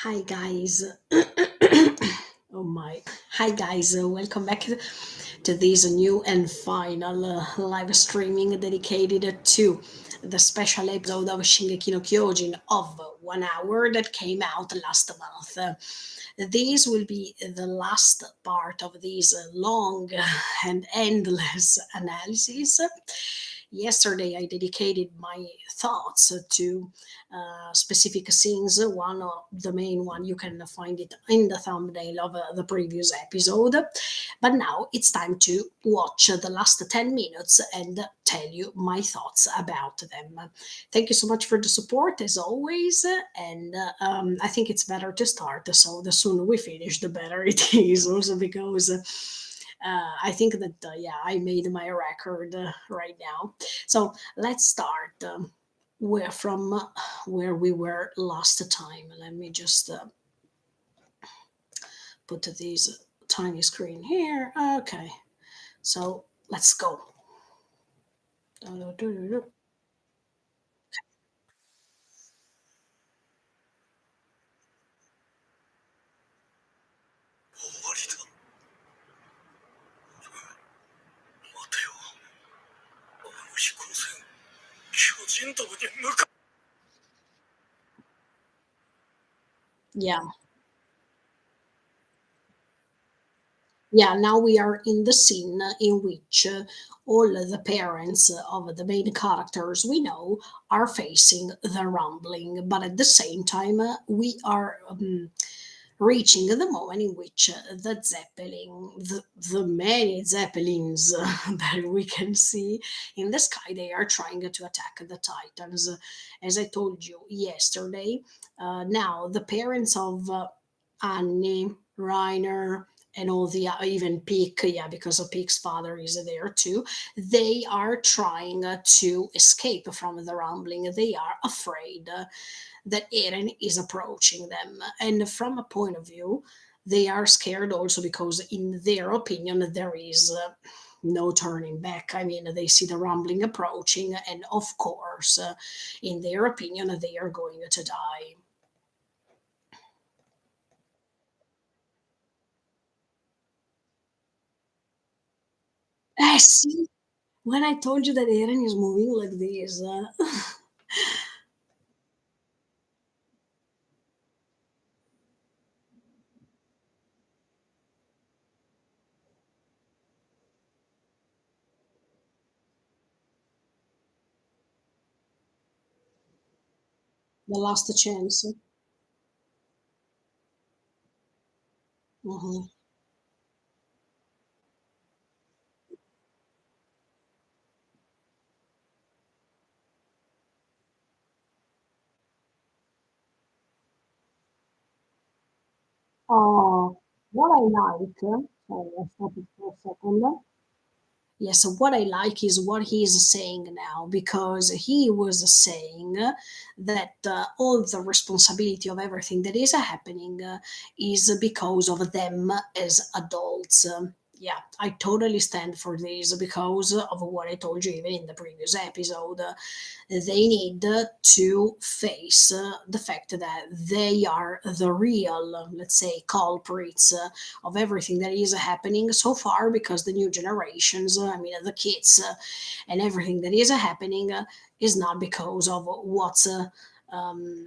Hi guys. Oh my. Hi guys, welcome back to this new and final live streaming dedicated to the special episode of Shingeki no Kyojin of 1 hour that came out last month. This will be the last part of this long and endless analysis. Yesterday, I dedicated my thoughts to specific scenes. One of the main one, you can find it in the thumbnail of the previous episode. But now it's time to watch the last 10 minutes and tell you my thoughts about them. Thank you so much for the support as always. And I think it's better to start. So the sooner we finish, the better it is. Also because I think that yeah, I made my record right now. So let's start where from where we were last time. Let me just put this tiny screen here. Okay, so let's go. Yeah, yeah. Now we are in the scene in which all the parents of the main characters we know are facing the rumbling, but at the same time, we are reaching the moment in which the Zeppelin, the many Zeppelins that we can see in the sky, they are trying to attack the Titans. As I told you yesterday, now the parents of Annie, Reiner, and all the even Peak, yeah, because of Peak's father is there too. They are trying to escape from the rumbling. They are afraid that Eren is approaching them. And from a point of view, they are scared also because, in their opinion, there is no turning back. I mean, they see the rumbling approaching, and of course, in their opinion, they are going to die. See, when I told you that Eren is moving like this, the last chance. Mhm. What I like, sorry, I stopped it for a second. Yes, so what I like is what he is saying now, because he was saying that all the responsibility of everything that is happening is because of them as adults. Yeah, I totally stand for this because of what I told you even in the previous episode. They need to face the fact that they are the real, let's say, culprits of everything that is happening so far, because the new generations, I mean, the kids and everything that is happening is not because of what's.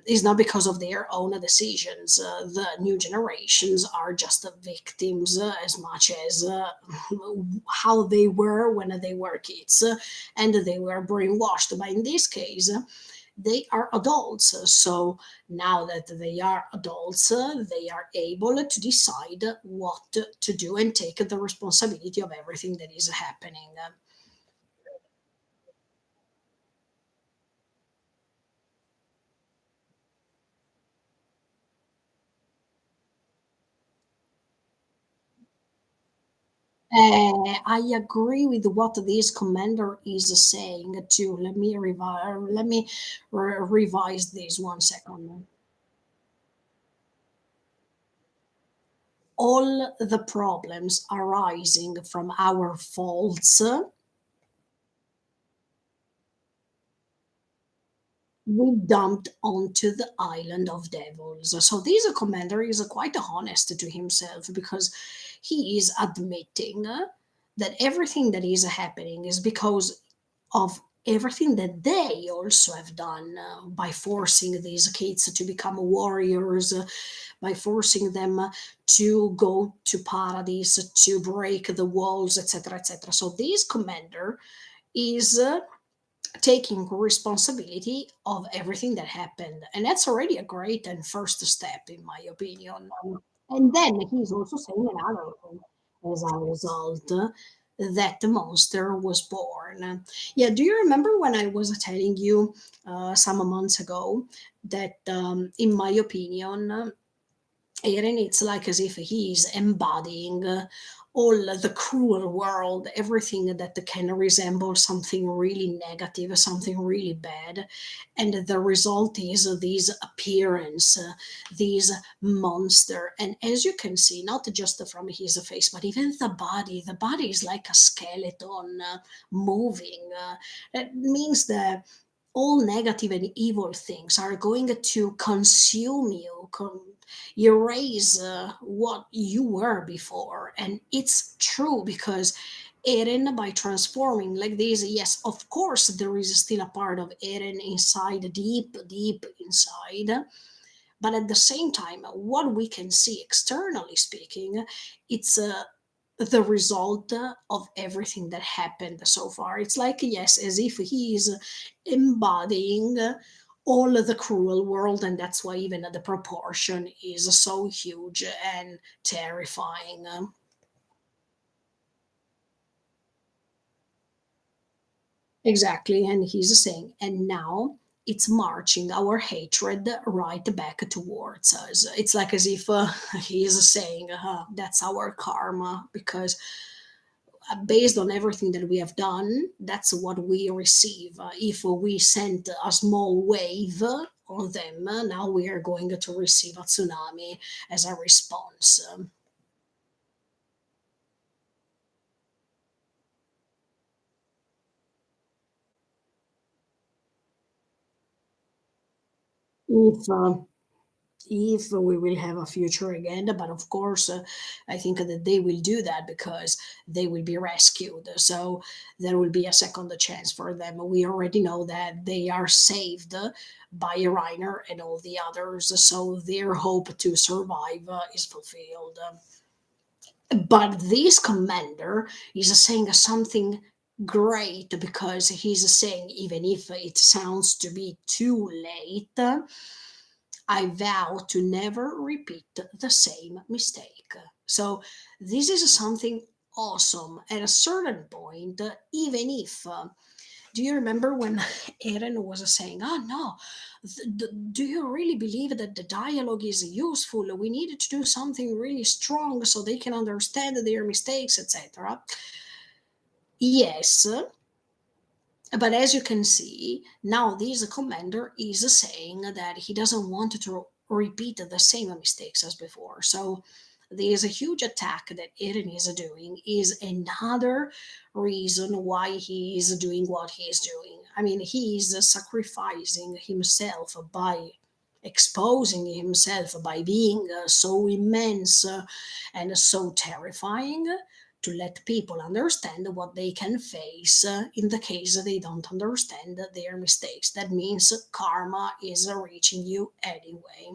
Is not because of their own decisions. The new generations are just the victims as much as how they were when they were kids, and they were brainwashed. But in this case, they are adults. So now that they are adults, they are able to decide what to do and take the responsibility of everything that is happening. I agree with what this commander is saying too. Let me revise this 1 second. All the problems arising from our faults we dumped onto the island of devils. So this commander is quite honest to himself because he is admitting that everything that is happening is because of everything that they also have done by forcing these kids to become warriors, by forcing them to go to paradise, to break the walls, etc., etc. So this commander is taking responsibility of everything that happened, and that's already a great and first step in my opinion. And then he's also saying another thing: as a result, that the monster was born. Yeah, do you remember when I was telling you some months ago that in my opinion, Eren, it's like as if he's embodying all the cruel world, everything that can resemble something really negative, something really bad. And the result is this appearance, this monster. And as you can see, not just from his face, but even the body is like a skeleton moving. That means that all negative and evil things are going to consume you, erase what you were before. And it's true because Eren, by transforming like this, yes, of course, there is still a part of Eren inside, deep, deep inside. But at the same time, what we can see externally speaking, it's the result of everything that happened so far. It's like, yes, as if he is embodying all of the cruel world, and that's why even the proportion is so huge and terrifying. Exactly, and he's saying, and now it's marching our hatred right back towards us. It's like as if he's saying, that's our karma, because based on everything that we have done, that's what we receive. If we sent a small wave on them, now we are going to receive a tsunami as a response. If we will have a future again, but of course I think that they will do that because they will be rescued, so there will be a second chance for them. We already know that they are saved by Reiner and all the others, so their hope to survive is fulfilled. But this commander is saying something great, because he's saying, even if it sounds to be too late, I vow to never repeat the same mistake. So, this is something awesome. At a certain point, even if, do you remember when Eren was saying, oh no, do you really believe that the dialogue is useful? We needed to do something really strong so they can understand their mistakes, etc. Yes, but as you can see, now this commander is saying that he doesn't want to repeat the same mistakes as before. So there's a huge attack that Eren is doing is another reason why he is doing what he is doing. I mean, he is sacrificing himself by exposing himself by being so immense and so terrifying to let people understand what they can face in the case they don't understand their mistakes. That means karma is reaching you anyway.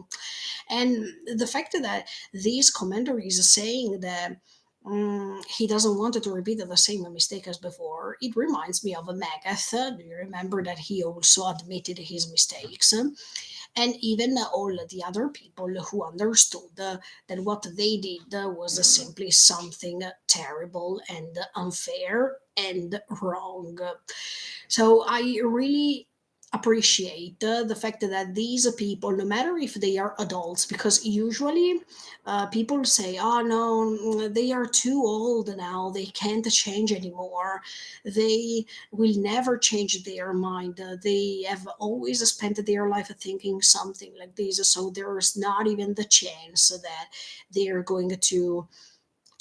And the fact that this commander is saying that he doesn't want to repeat the same mistake as before, it reminds me of Magath. Do you remember that he also admitted his mistakes? And even all the other people who understood that what they did was simply something terrible and unfair and wrong. So I really appreciate the fact that these people, no matter if they are adults, because usually people say, oh no, they are too old now, they can't change anymore, they will never change their mind. They have always spent their life thinking something like this, so there is not even the chance that they are going to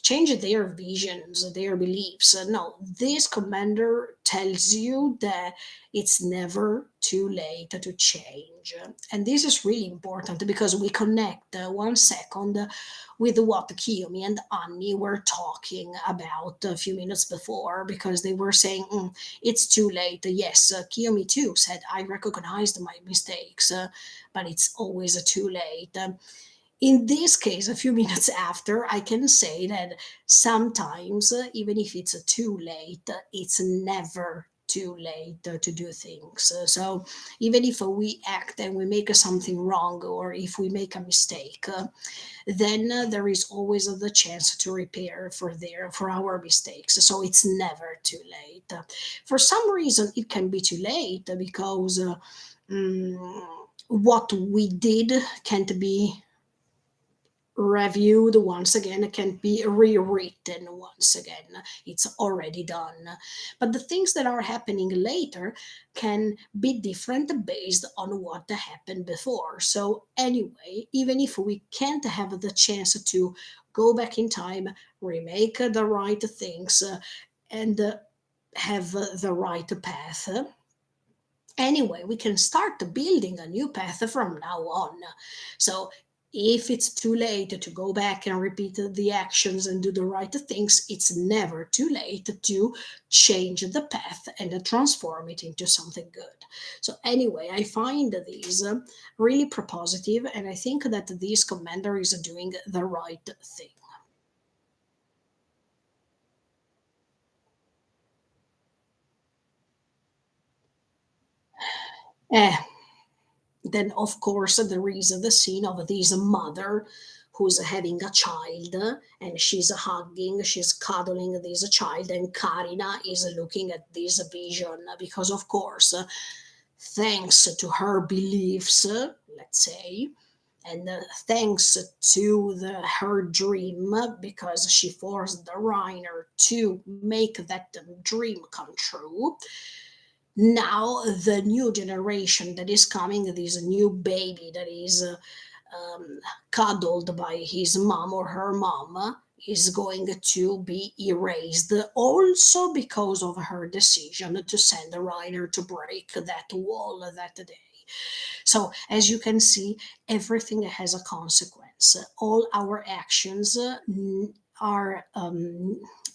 change their visions, their beliefs. No, this commander tells you that it's never too late to change. And this is really important because we connect 1 second with what Kiyomi and Annie were talking about a few minutes before, because they were saying, it's too late. Yes, Kiyomi too said, I recognized my mistakes, but it's always too late. In this case, a few minutes after, I can say that sometimes, even if it's too late, it's never too late to do things. So even if we act and we make something wrong, or if we make a mistake, then there is always the chance to repair for our mistakes. So it's never too late. For some reason, it can be too late because what we did can't be reviewed once again, can be rewritten once again. It's already done. But the things that are happening later can be different based on what happened before. So, anyway, even if we can't have the chance to go back in time, remake the right things, and have the right path, anyway, we can start building a new path from now on. So if it's too late to go back and repeat the actions and do the right things, it's never too late to change the path and transform it into something good. So anyway, I find these really propositive, and I think that this commander is doing the right thing. Eh, then of course there is the scene of this mother who's having a child, and she's cuddling this child, and Karina is looking at this vision because of course, thanks to her beliefs, let's say, and thanks to her dream, because she forced the Reiner to make that dream come true. Now the new generation that is coming, this new baby that is cuddled by his mom or her mom, is going to be erased also because of her decision to send a Reiner to break that wall that day. So, as you can see, everything has a consequence. All our actions are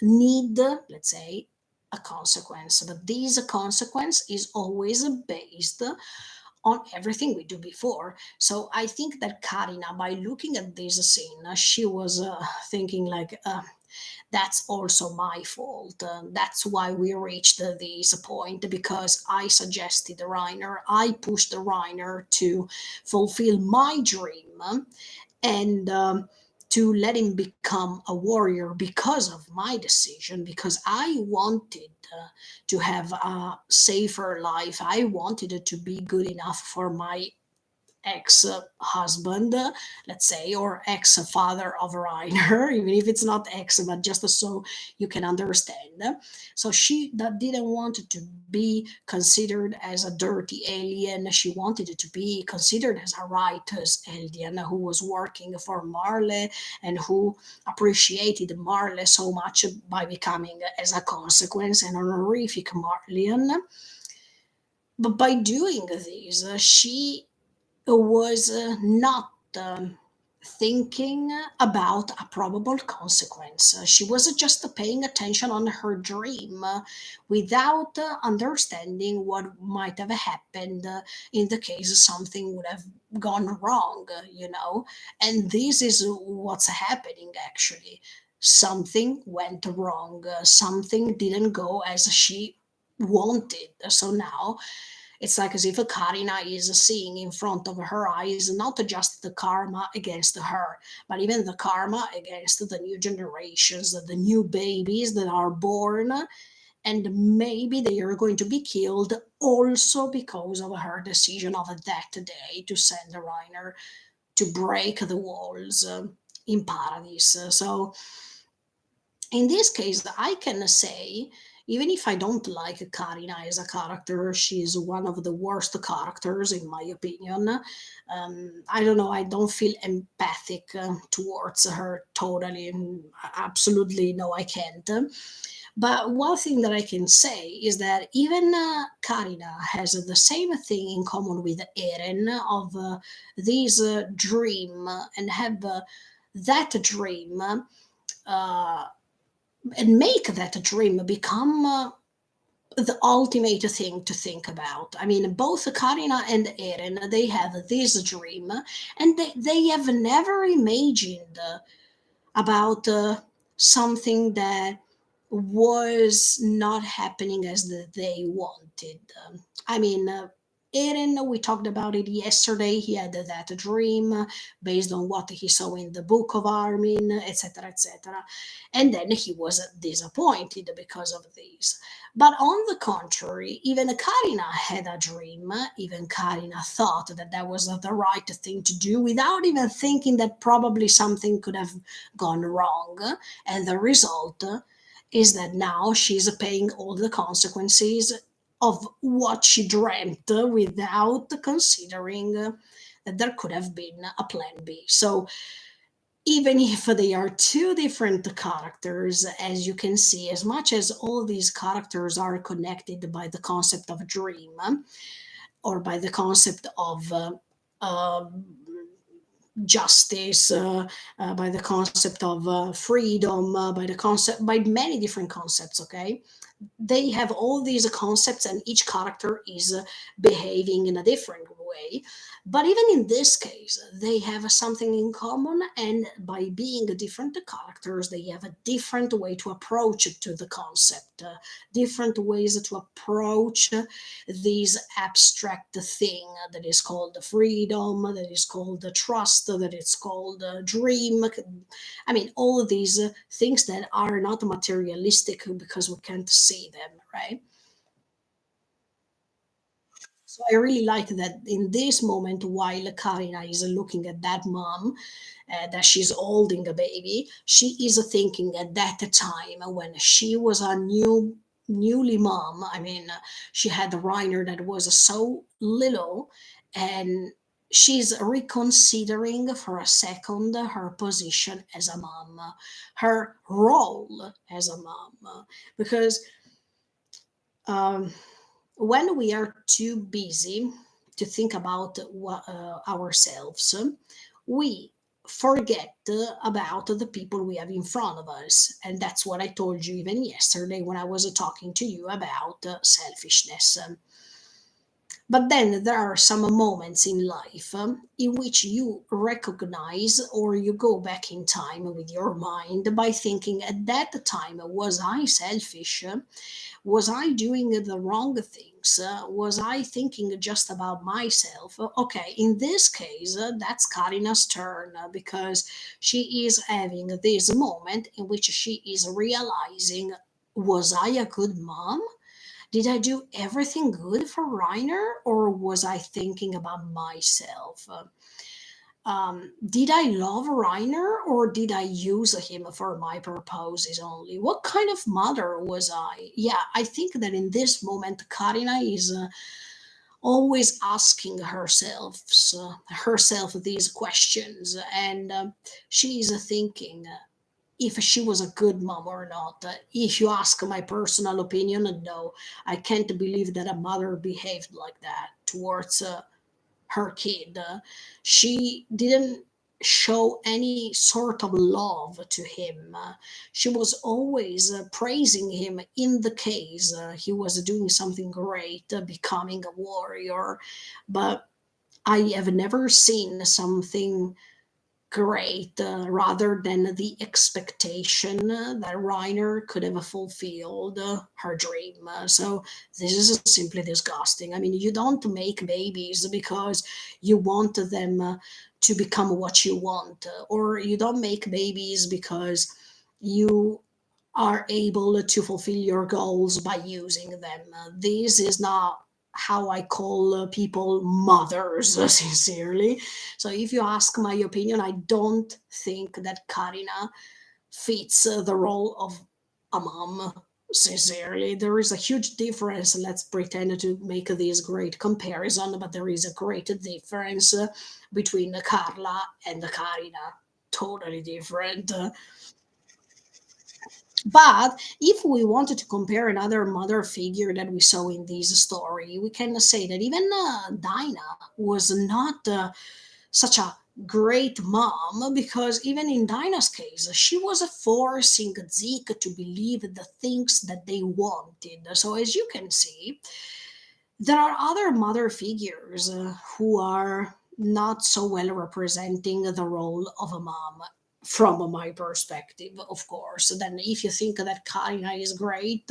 need, let's say, a consequence, but this consequence is always based on everything we do before. So I think that Karina, by looking at this scene, she was thinking like, that's also my fault. That's why we reached this point, because I suggested Reiner, I pushed Reiner to fulfill my dream, and to let him become a warrior because of my decision, because I wanted to have a safer life. I wanted it to be good enough for my ex husband, let's say, or ex father of Reiner, even if it's not ex, but just so you can understand. So she that didn't want it to be considered as a dirty alien. She wanted it to be considered as a righteous alien who was working for Marley and who appreciated Marley so much by becoming, as a consequence, an honorific Marleyan. But by doing this, she was not thinking about a probable consequence. She was just paying attention on her dream, without understanding what might have happened in the case something would have gone wrong, you know. And this is what's happening actually. Something went wrong, something didn't go as she wanted. So now it's like as if Karina is seeing in front of her eyes not just the karma against her, but even the karma against the new generations, the new babies that are born, and maybe they are going to be killed also because of her decision of that day to send a Reiner to break the walls in Paradise. So in this case, I can say Even if I don't like Karina as a character, she's one of the worst characters in my opinion. I don't know. I don't feel empathic towards her totally. Absolutely, no, I can't. But one thing that I can say is that even Karina has the same thing in common with Eren of this dream and have that dream uh, and make that dream become the ultimate thing to think about. I mean, both Karina and Eren, they have this dream and they have never imagined about something that was not happening as they wanted. I mean, Eren, we talked about it yesterday. He had that dream based on what he saw in the book of Armin, etc., etc. And then he was disappointed because of this. But on the contrary, even Karina had a dream. Even Karina thought that that was the right thing to do without even thinking that probably something could have gone wrong. And the result is that now she's paying all the consequences of what she dreamt without considering that there could have been a plan B. So even if they are two different characters, as you can see, as much as all these characters are connected by the concept of dream or by the concept of uh, justice, by the concept of freedom, by the concept, by many different concepts. Okay, they have all these concepts and each character is behaving in a different way, but even in this case they have something in common, and by being different characters they have a different way to approach to the concept, different ways to approach this abstract thing that is called freedom, that is called trust, that is called dream. I mean, all of these things that are not materialistic because we can't see them, right? So I really like that in this moment, while Karina is looking at that mom, that she's holding a baby, she is thinking at that time when she was a newly mom. I mean, she had a Reiner that was so little, and she's reconsidering for a second her position as a mom, her role as a mom, because um, when we are too busy to think about ourselves, we forget about the people we have in front of us. And that's what I told you even yesterday when I was talking to you about selfishness. But then there are some moments in life in which you recognize or you go back in time with your mind by thinking at that time, was I selfish? Was I doing the wrong things? Was I thinking just about myself? Okay, in this case, that's Karina's turn because she is having this moment in which she is realizing, was I a good mom? Did I do everything good for Reiner, or was I thinking about myself? Did I love Reiner, or did I use him for my purposes only? What kind of mother was I? Yeah, I think that in this moment, Karina is always asking herself these questions, and she is thinking if she was a good mom or not. If you ask my personal opinion, no, I can't believe that a mother behaved like that towards her kid. She didn't show any sort of love to him. She was always praising him in the case he was doing something great, becoming a warrior. But I have never seen something great rather than the expectation that Reiner could have fulfilled her dream. So this is simply disgusting. I mean, you don't make babies because you want them to become what you want, or you don't make babies because you are able to fulfill your goals by using them. This is not how I call people mothers, sincerely. So, if you ask my opinion, I don't think that Karina fits the role of a mom. Sincerely, there is a huge difference. Let's pretend to make this great comparison, but there is a great difference between Carla and Karina. Totally different. But if we wanted to compare another mother figure that we saw in this story, we can say that even Dinah was not such a great mom, because even in Dinah's case, she was forcing Zeke to believe the things that they wanted. So, as you can see, there are other mother figures who are not so well representing the role of a mom from my perspective, of course. Then, if you think that Karina is great,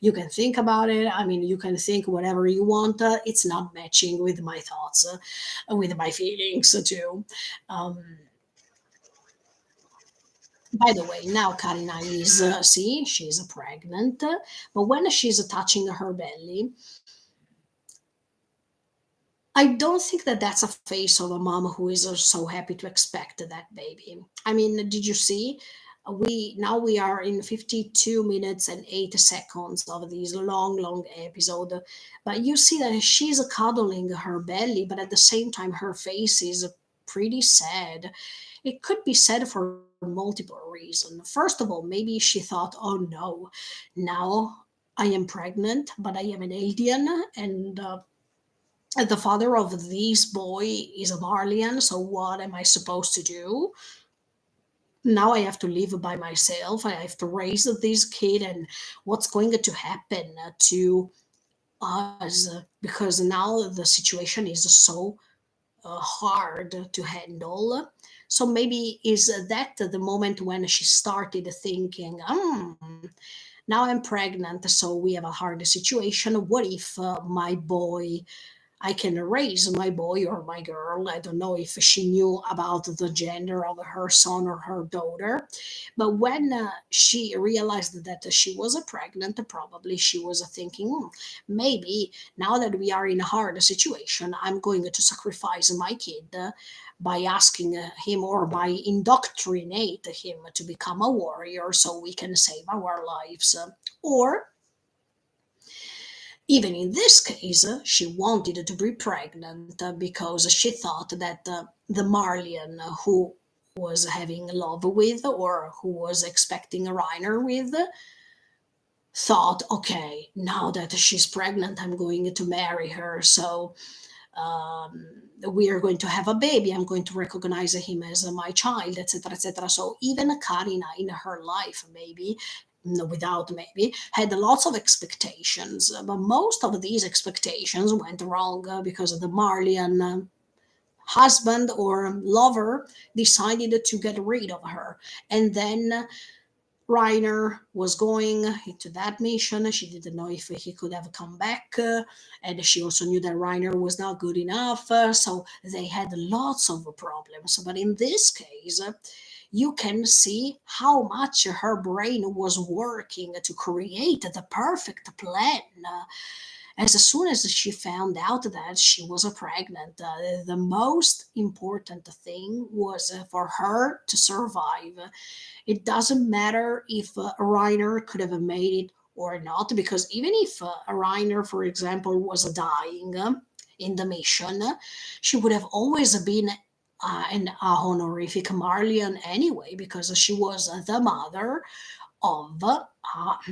you can think about it. I mean, you can think whatever you want. It's not matching with my thoughts, with my feelings, too. Um, by the way, now Karina is, see, she's pregnant, but when she's touching her belly, I don't think that that's a face of a mom who is so happy to expect that baby. I mean, did you see? We are in 52 minutes and 8 seconds of this long episode, but you see that she's cuddling her belly, but at the same time her face is pretty sad. It could be sad for multiple reasons. First of all, maybe she thought, "Oh no, now I am pregnant, but I am an alien, and the father of this boy is a Marlian, so what am I supposed to do? Now I have to live by myself. I have to raise this kid, and what's going to happen to us? Because now the situation is so hard to handle. So maybe is that the moment when she started thinking, now I'm pregnant, so we have a hard situation. What if my boy I can raise my boy or my girl. I don't know if she knew about the gender of her son or her daughter. But when she realized that she was pregnant, probably she was thinking, maybe now that we are in a hard situation, I'm going to sacrifice my kid by asking him or by indoctrinate him to become a warrior so we can save our lives. Or even in this case, she wanted to be pregnant because she thought that the Marlian who was having love with or who was expecting a Reiner with thought, okay, now that she's pregnant, I'm going to marry her. So we are going to have a baby. I'm going to recognize him as my child, etc., etc. So even Karina in her life, maybe no, without maybe, had lots of expectations, but most of these expectations went wrong because the Marlian husband or lover decided to get rid of her, and then Reiner was going into that mission. She didn't know if he could have come back. And she also knew that Reiner was not good enough. So they had lots of problems. But in this case, you can see how much her brain was working to create the perfect plan. As soon as she found out that she was pregnant, the most important thing was for her to survive. It doesn't matter if Reiner could have made it or not, because even if Reiner, for example, was dying in the mission, she would have always been an honorific Marlian anyway, because she was the mother of a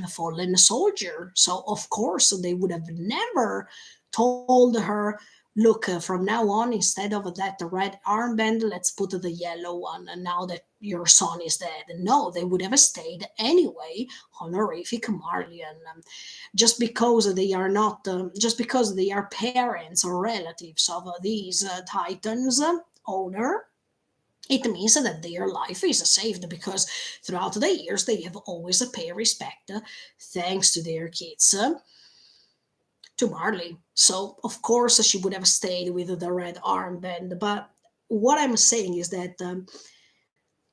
fallen soldier. So, of course, they would have never told her, look, from now on, instead of that red armband, let's put the yellow one. And now that your son is dead. No, they would have stayed anyway, honorific Marlian. Just because they are not, just because they are parents or relatives of these titans owner, it means that their life is saved because throughout the years they have always paid respect thanks to their kids to Marley. So of course she would have stayed with the red armband. But what I'm saying is that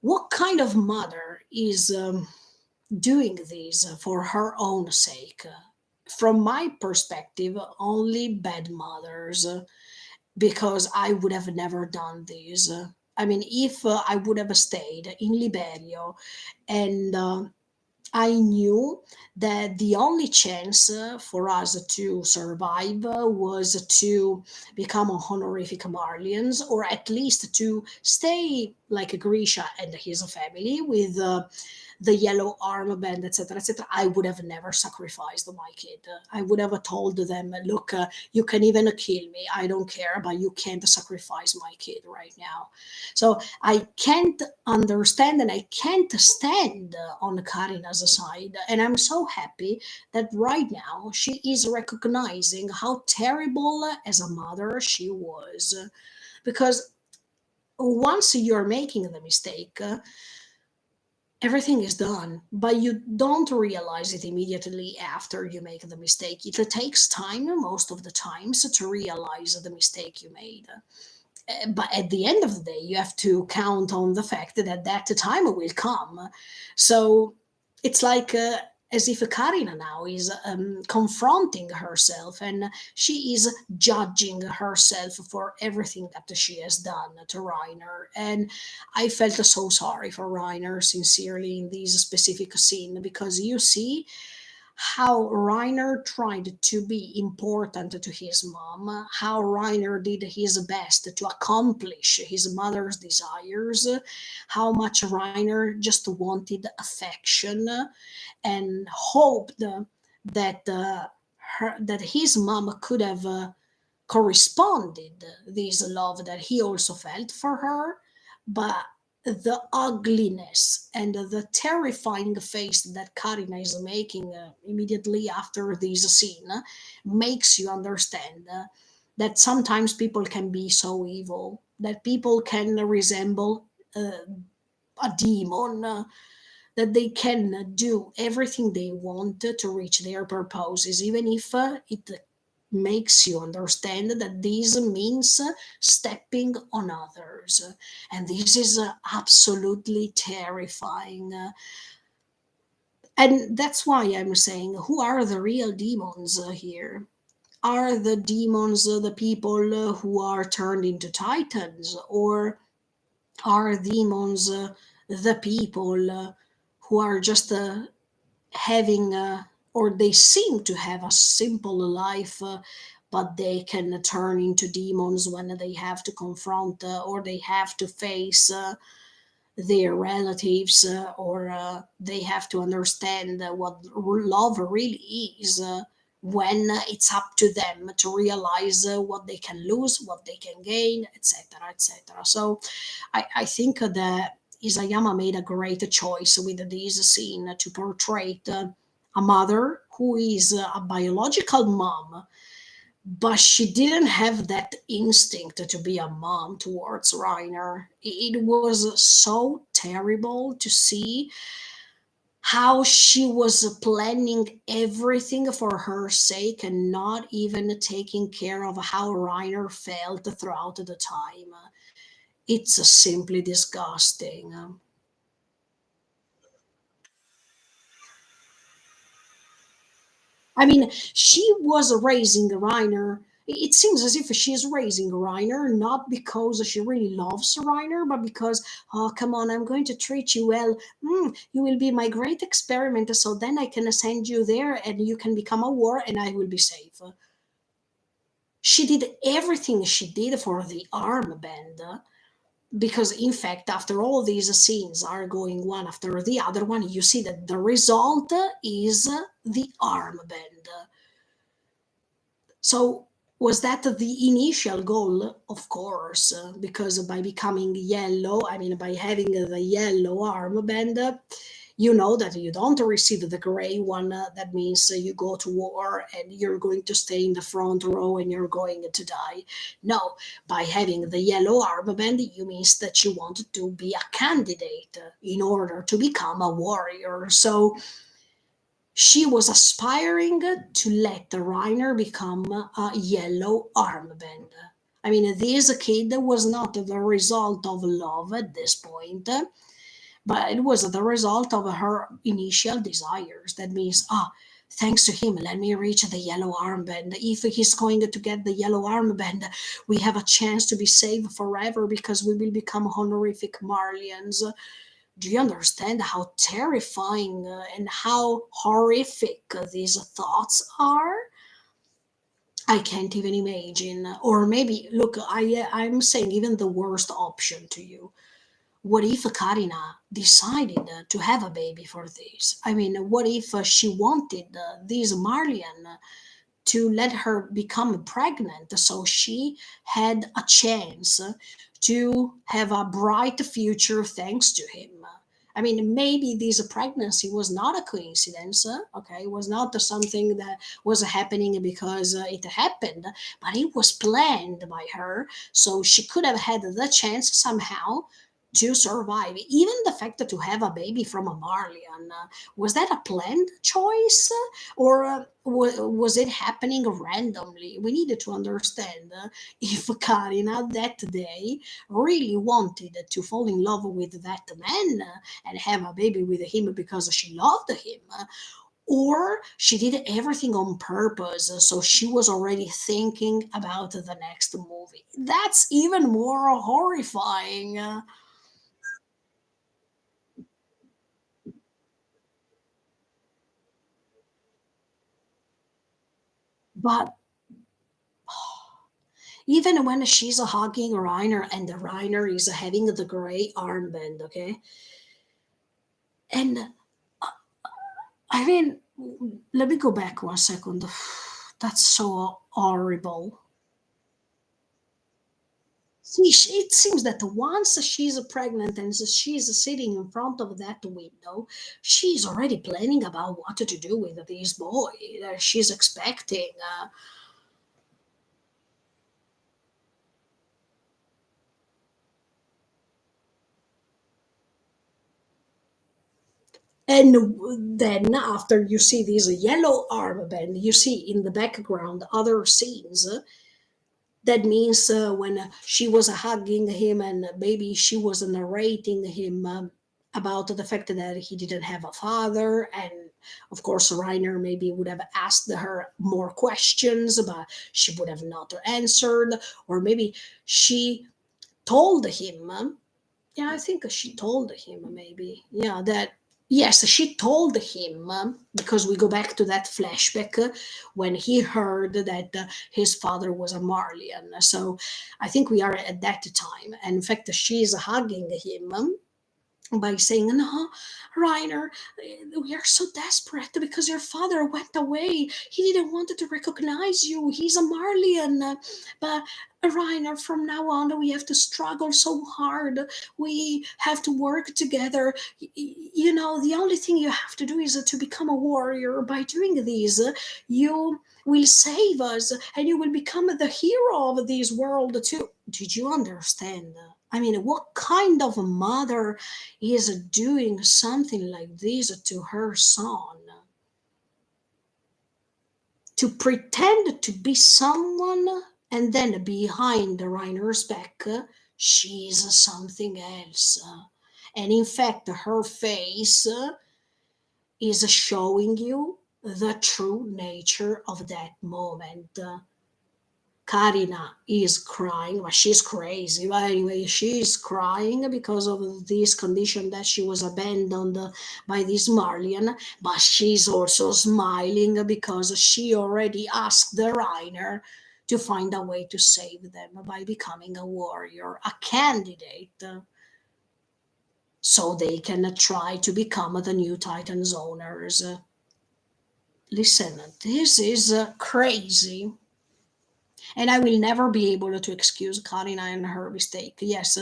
what kind of mother is doing this for her own sake? From my perspective, only bad mothers, because I would have never done this. I mean, if I would have stayed in Liberio and I knew that the only chance for us to survive was to become honorific Marlians, or at least to stay like Grisha and his family with the yellow armband, etc., etc. I would have never sacrificed my kid. I would have told them, look, you can even kill me. I don't care, but you can't sacrifice my kid right now. So I can't understand and I can't stand on Karina's side. And I'm so happy that right now she is recognizing how terrible as a mother she was. Because once you're making the mistake, everything is done, but you don't realize it immediately after you make the mistake. It takes time, most of the times, to realize the mistake you made. But at the end of the day, you have to count on the fact that that time will come. So it's like as if Karina now is confronting herself, and she is judging herself for everything that she has done to Reiner. And I felt so sorry for Reiner, sincerely, in this specific scene, because you see how Reiner tried to be important to his mom, how Reiner did his best to accomplish his mother's desires, how much Reiner just wanted affection and hoped that that his mom could have corresponded this love that he also felt for her. But the ugliness and the terrifying face that Karina is making immediately after this scene makes you understand that sometimes people can be so evil, that people can resemble a demon, that they can do everything they want to reach their purposes, even if it makes you understand that this means stepping on others. And this is absolutely terrifying. And that's why I'm saying, who are the real demons here? Are the demons the people who are turned into titans, or are demons the people who are just having or they seem to have a simple life, but they can turn into demons when they have to confront or they have to face their relatives, or they have to understand what love really is, when it's up to them to realize what they can lose, what they can gain, etc., etc. So I think that Isayama made a great choice with this scene to portray a mother who is a biological mom, but she didn't have that instinct to be a mom towards Reiner. It was so terrible to see how she was planning everything for her sake and not even taking care of how Reiner felt throughout the time. It's simply disgusting. I mean, she was raising Reiner. It seems as if she is raising Reiner not because she really loves Reiner, but because, oh, come on, I'm going to treat you well. You will be my great experiment, so then I can send you there and you can become a war and I will be safe. She did everything she did for the armband, because in fact, after all these scenes are going one after the other one, you see that the result is the armband. So was that the initial goal? Of course, because by becoming yellow, I mean by having the yellow armband, you know that you don't receive the gray one. That means you go to war and you're going to stay in the front row and you're going to die. No, by having the yellow armband, you means that you want to be a candidate in order to become a warrior. So she was aspiring to let Reiner become a yellow armband. I mean, this kid was not the result of love at this point, but it was the result of her initial desires. That means, thanks to him, let me reach the yellow armband. If he's going to get the yellow armband, we have a chance to be saved forever because we will become honorific Marlians. Do you understand how terrifying and how horrific these thoughts are? I can't even imagine. Or maybe, look, I'm saying even the worst option to you. What if Karina decided to have a baby for this? I mean, what if she wanted this Marlian to let her become pregnant so she had a chance to have a bright future thanks to him? I mean, maybe this pregnancy was not a coincidence, okay? It was not something that was happening because it happened, but it was planned by her. So she could have had the chance somehow to survive. Even the fact that to have a baby from a Marlian, was that a planned choice? Or was it happening randomly? We needed to understand if Karina that day really wanted to fall in love with that man and have a baby with him because she loved him, or she did everything on purpose, so she was already thinking about the next movie. That's even more horrifying. But even when she's hugging Reiner and the Reiner is having the gray armband, okay? And I mean, let me go back 1 second. That's so horrible. See, it seems that once she's pregnant and she's sitting in front of that window, she's already planning about what to do with this boy that she's expecting. And then after you see this yellow armband, you see in the background other scenes. That means when she was hugging him and maybe she was narrating him about the fact that he didn't have a father, and of course Reiner maybe would have asked her more questions but she would have not answered, or maybe she told him, yeah, I think she told him maybe. Yeah, that yes, she told him because we go back to that flashback when he heard that his father was a Marlian. So I think we are at that time. And in fact, she's hugging him by saying, "No, Reiner, we are so desperate because your father went away. He didn't want to recognize you. He's a Marlian. But Reiner, from now on, we have to struggle so hard. We have to work together. You know, the only thing you have to do is to become a warrior. By doing this, you will save us and you will become the hero of this world, too." Did you understand? I mean, what kind of a mother is doing something like this to her son? To pretend to be someone and then behind Reiner's back, she's something else. And in fact, her face is showing you the true nature of that moment. Karina is crying, but she's crazy. But anyway, she's crying because of this condition that she was abandoned by this Marlian. But she's also smiling because she already asked the Reiner to find a way to save them by becoming a warrior, a candidate, so they can try to become the new Titans owners. Listen, this is crazy. And I will never be able to excuse Karina and her mistake. Yes,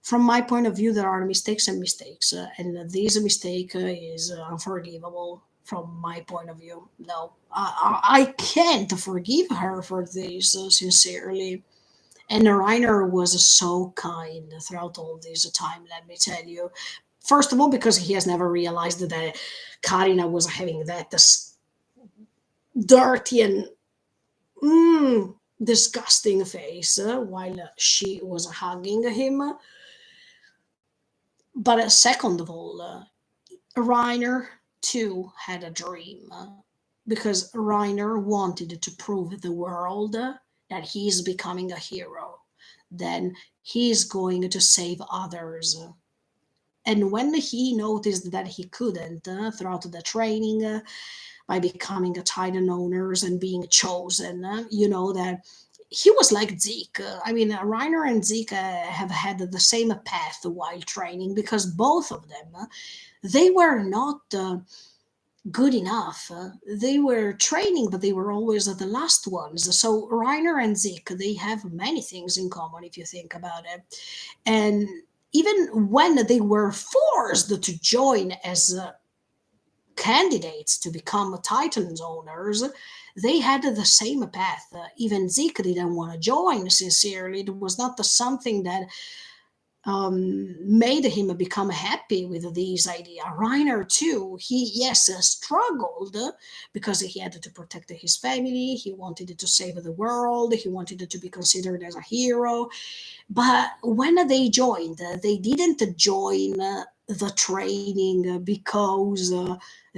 from my point of view, there are mistakes and mistakes, and this mistake is unforgivable from my point of view. No, I can't forgive her for this, sincerely. And Reiner was so kind throughout all this time, let me tell you. First of all, because he has never realized that Karina was having that dirty and disgusting face while she was hugging him. But second of all, Reiner too had a dream because Reiner wanted to prove the world that he's becoming a hero. Then he's going to save others. And when he noticed that he couldn't throughout the training, by becoming a titan owners and being chosen, that he was like Zeke. I mean, Reiner and Zeke have had the same path while training, because both of them, they were not good enough. They were training, but they were always the last ones. So Reiner and Zeke, they have many things in common if you think about it. And even when they were forced to join as candidates to become Titans owners, they had the same path. Even Zeke didn't want to join sincerely. It was not something that made him become happy with this idea. Reiner too, he yes struggled because he had to protect his family. He wanted to save the world. He wanted to be considered as a hero. But when they joined, they didn't join the training because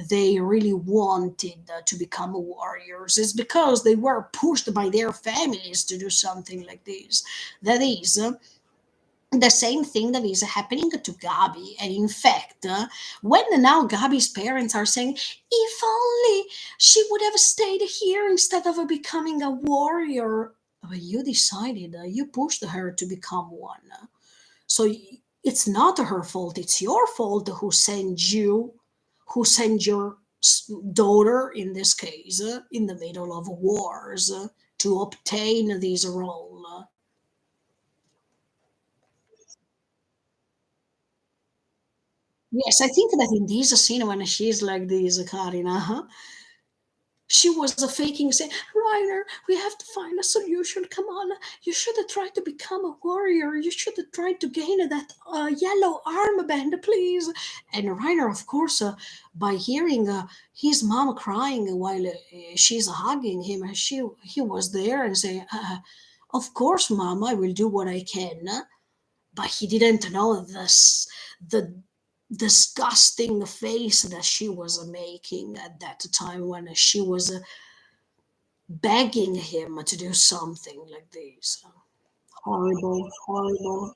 they really wanted to become warriors. It's because they were pushed by their families to do something like this. That is the same thing that is happening to Gabi. And in fact, when now Gabi's parents are saying, if only she would have stayed here instead of becoming a warrior, but you decided, you pushed her to become one. So it's not her fault, it's your fault who sent your daughter, in this case, in the middle of wars to obtain this role. Yes, I think that in this scene when she's like this, Karina, she was faking saying, Reiner, we have to find a solution. Come on, you should have tried to become a warrior. You should have tried to gain that yellow armband, please. And Reiner, of course, by hearing his mom crying while she's hugging him, he was there and saying, of course, mom, I will do what I can. But he didn't know the disgusting face that she was making at that time when she was begging him to do something like this. Horrible, horrible,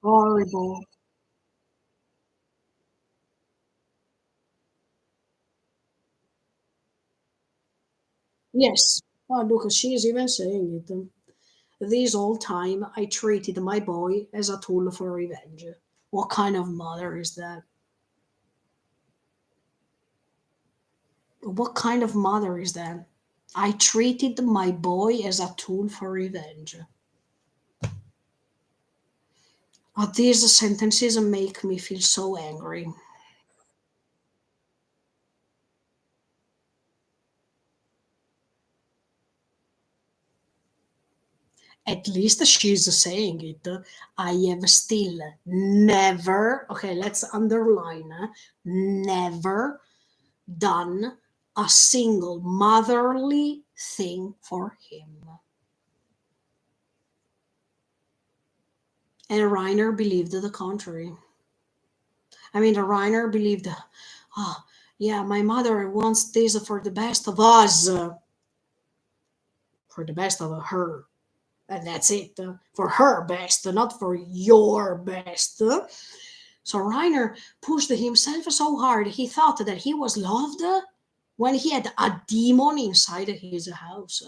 horrible. Yes. Oh, look, she is even saying it. This whole time, I treated my boy as a tool for revenge. What kind of mother is that? What kind of mother is that? I treated my boy as a tool for revenge. These sentences make me feel so angry. At least she's saying it. I have still never, okay, let's underline, never done a single motherly thing for him. And Reiner believed the contrary. I mean, Reiner believed, oh, yeah, my mother wants this for the best of us, for the best of her. And that's it, for her best, not for your best. So Reiner pushed himself so hard, he thought that he was loved when he had a demon inside his house.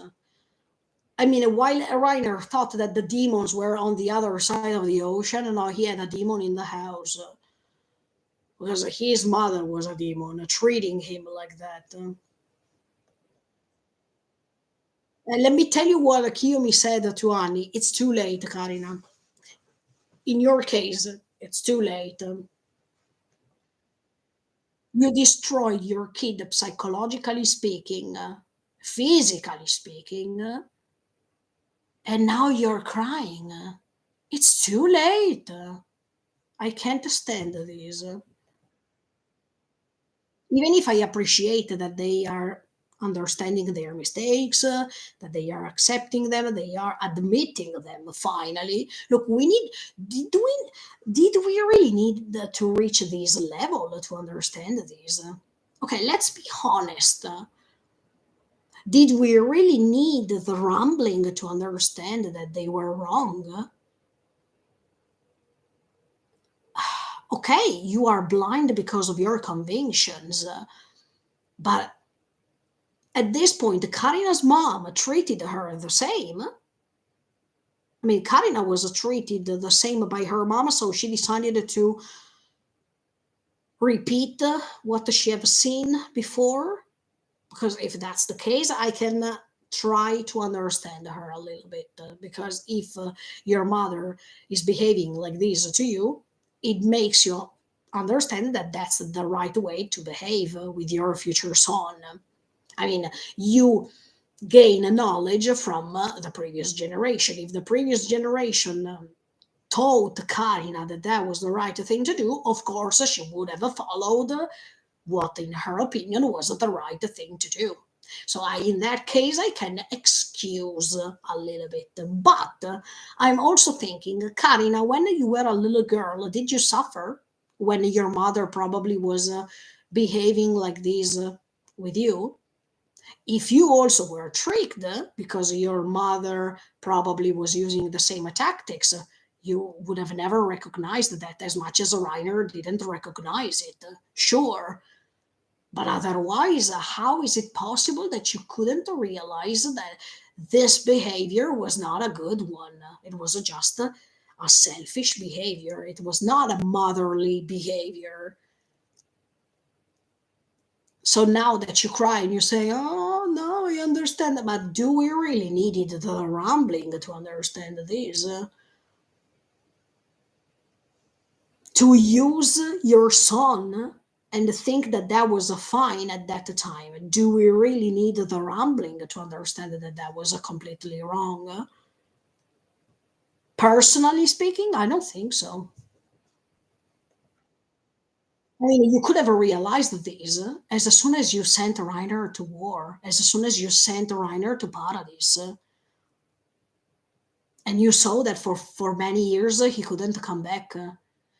I mean, while Reiner thought that the demons were on the other side of the ocean, and now he had a demon in the house because his mother was a demon, treating him like that. And let me tell you what Kiyomi said to Annie. It's too late, Karina. In your case, it's too late. You destroyed your kid psychologically speaking, physically speaking, and now you're crying. It's too late. I can't stand this. Even if I appreciate that they are understanding their mistakes, that they are accepting them, they are admitting them finally. Look, we need, did we really need to reach this level to understand this? Okay, let's be honest. Did we really need the rumbling to understand that they were wrong? Okay, you are blind because of your convictions, but at this point, Karina's mom treated her the same. I mean, Karina was treated the same by her mom, so she decided to repeat what she have seen before. Because if that's the case, I can try to understand her a little bit. Because if your mother is behaving like this to you, it makes you understand that that's the right way to behave with your future son. I mean, you gain knowledge from the previous generation. If the previous generation told Karina that that was the right thing to do, of course she would have followed what, in her opinion, was the right thing to do. So in that case, I can excuse a little bit. But I'm also thinking, Karina, when you were a little girl, did you suffer when your mother probably was behaving like this with you? If you also were tricked because your mother probably was using the same tactics, you would have never recognized that, as much as Reiner didn't recognize it. Sure, but otherwise, how is it possible that you couldn't realize that this behavior was not a good one? It was just a selfish behavior. It was not a motherly behavior. So now that you cry and you say, "Oh no, I understand," but do we really needed the rambling to understand this? To use your son and think that that was a fine at that time? Do we really need the rambling to understand that that was a completely wrong? Personally speaking, I don't think so. I mean, you could have realized this as soon as you sent Reiner to war, as soon as you sent Reiner to Paradise, and you saw that for many years he couldn't come back.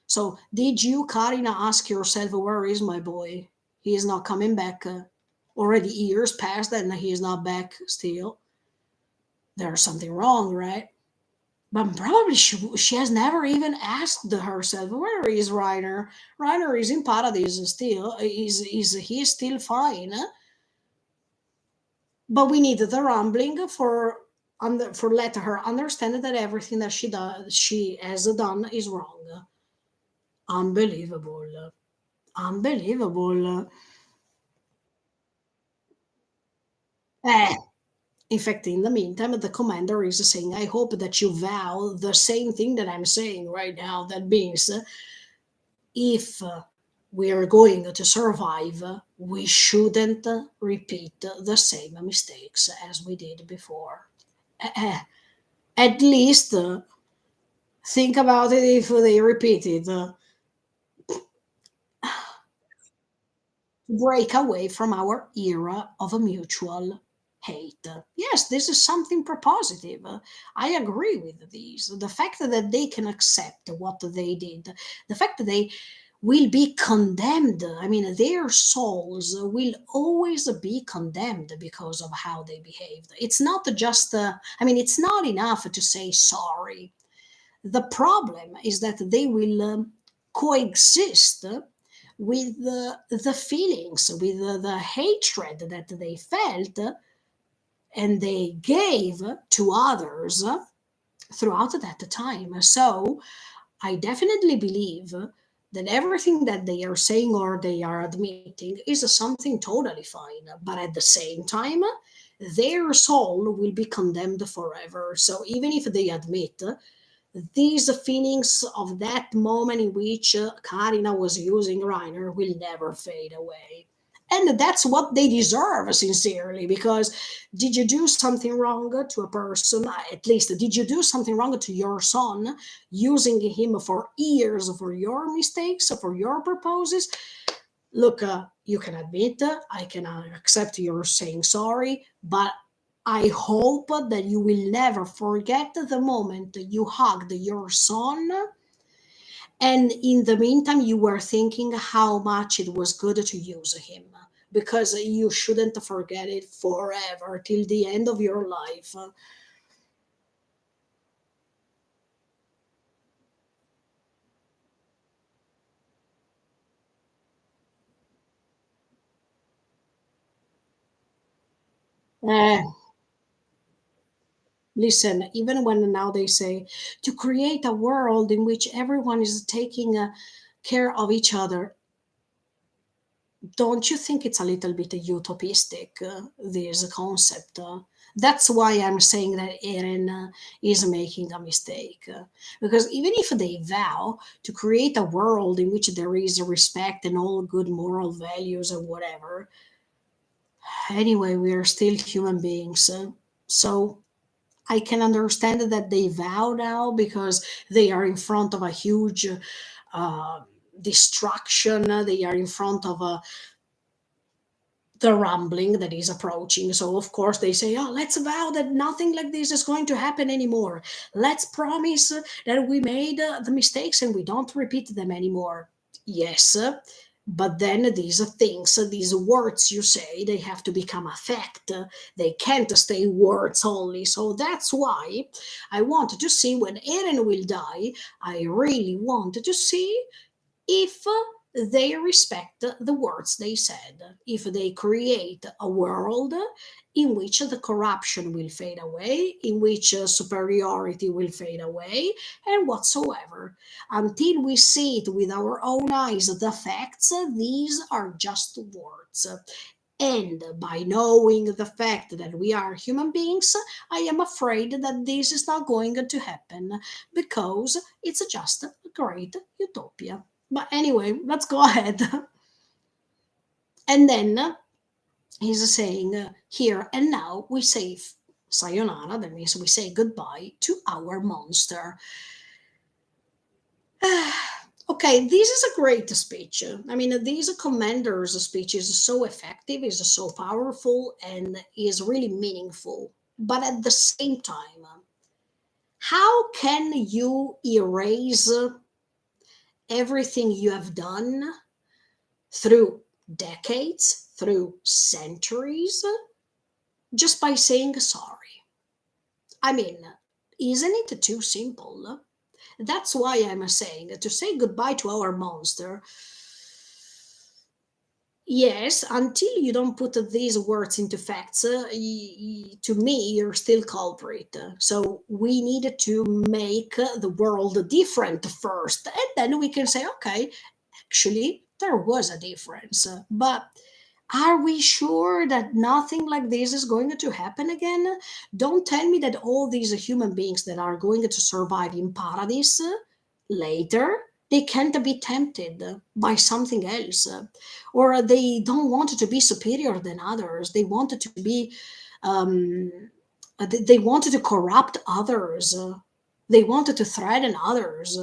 So, did you, Karina, ask yourself, where is my boy? He is not coming back. Already years passed and he is not back still. There's something wrong, right? But probably she has never even asked herself, where is Reiner? Reiner is in Paradise still. Is he still fine? But we need the rambling for let her understand that everything that she has done is wrong. Unbelievable. Unbelievable. Eh, in fact, in the meantime, the commander is saying, I hope that you vow the same thing that I'm saying right now. That means if we are going to survive, we shouldn't repeat the same mistakes as we did before. At least think about it if they repeat it. Break away from our era of a mutual hate. Yes, this is something propositive. I agree with these. The fact that they can accept what they did, the fact that they will be condemned. I mean, their souls will always be condemned because of how they behaved. It's not just, I mean, it's not enough to say sorry. The problem is that they will coexist with the feelings, with the hatred that they felt and they gave to others throughout that time. So I definitely believe that everything that they are saying or they are admitting is something totally fine. But at the same time, their soul will be condemned forever. So even if they admit these feelings of that moment in which Karina was using Reiner will never fade away. And that's what they deserve, sincerely, because did you do something wrong to a person? At least, did you do something wrong to your son, using him for years for your mistakes, for your purposes? Look, you can admit, I can accept you're saying sorry, but I hope that you will never forget the moment you hugged your son, and in the meantime, you were thinking how much it was good to use him. Because you shouldn't forget it forever till the end of your life. Eh, listen, even when now they say to create a world in which everyone is taking care of each other, don't you think it's a little bit utopistic, this concept? That's why I'm saying that Eren is making a mistake. Because even if they vow to create a world in which there is respect and all good moral values or whatever, anyway, we are still human beings. So I can understand that they vow now because they are in front of a huge uh, destruction. They are in front of a the rumbling that is approaching. So, of course, they say, oh, let's vow that nothing like this is going to happen anymore. Let's promise that we made the mistakes and we don't repeat them anymore. Yes, but then these things, these words you say, they have to become a fact. They can't stay words only. So that's why I wanted to see when Eren will die. I really wanted to see if they respect the words they said, if they create a world in which the corruption will fade away, in which superiority will fade away, and whatsoever. Until we see it with our own eyes, the facts, these are just words. And by knowing the fact that we are human beings, I am afraid that this is not going to happen because it's just a great utopia. But anyway, let's go ahead. And then he's saying, here and now we say sayonara, that means we say goodbye to our monster. Okay, this is a great speech. I mean, these commander's speech is so effective, is so powerful, and is really meaningful. But at the same time, how can you erase everything you have done through decades, through centuries, just by saying sorry? I mean, isn't it too simple? That's why I'm saying to say goodbye to our monster. Yes, until you don't put these words into facts, to me, you're still culprit. So we need to make the world different first, and then we can say, okay, actually, there was a difference. But are we sure that nothing like this is going to happen again? Don't tell me that all these human beings that are going to survive in paradise later, they can't be tempted by something else, or they don't want to be superior than others. They wanted to be, um, they wanted to corrupt others. They wanted to threaten others.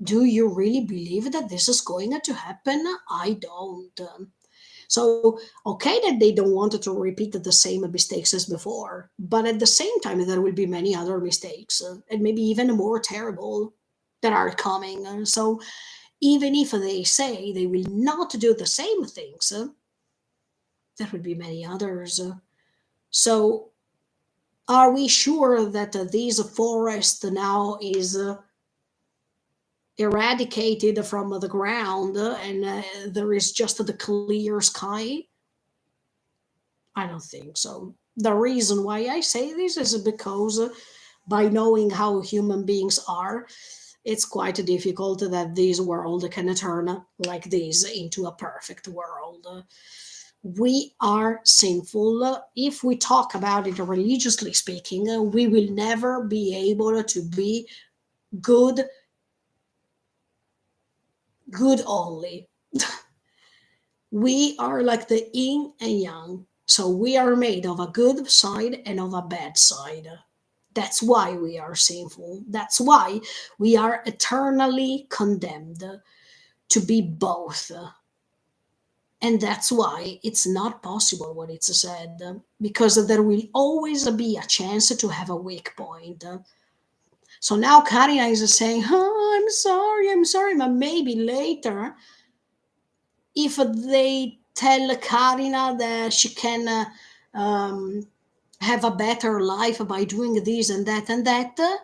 Do you really believe that this is going to happen? I don't. So, okay, that they don't want to repeat the same mistakes as before, but at the same time, there will be many other mistakes, and maybe even more terrible that are coming. So, even if they say they will not do the same things, there will be many others. So, are we sure that this forest now is eradicated from the ground and there is just the clear sky? I don't think so. The reason why I say this is because by knowing how human beings are, it's quite difficult that this world can turn like this into a perfect world. We are sinful. If we talk about it religiously speaking, we will never be able to be good, good only. We are like the yin and yang. So we are made of a good side and of a bad side. That's why we are sinful. That's why we are eternally condemned to be both. And that's why it's not possible what it's said, because there will always be a chance to have a weak point. So now Karina is saying, oh, I'm sorry, but maybe later, if they tell Karina that she can have a better life by doing this and that,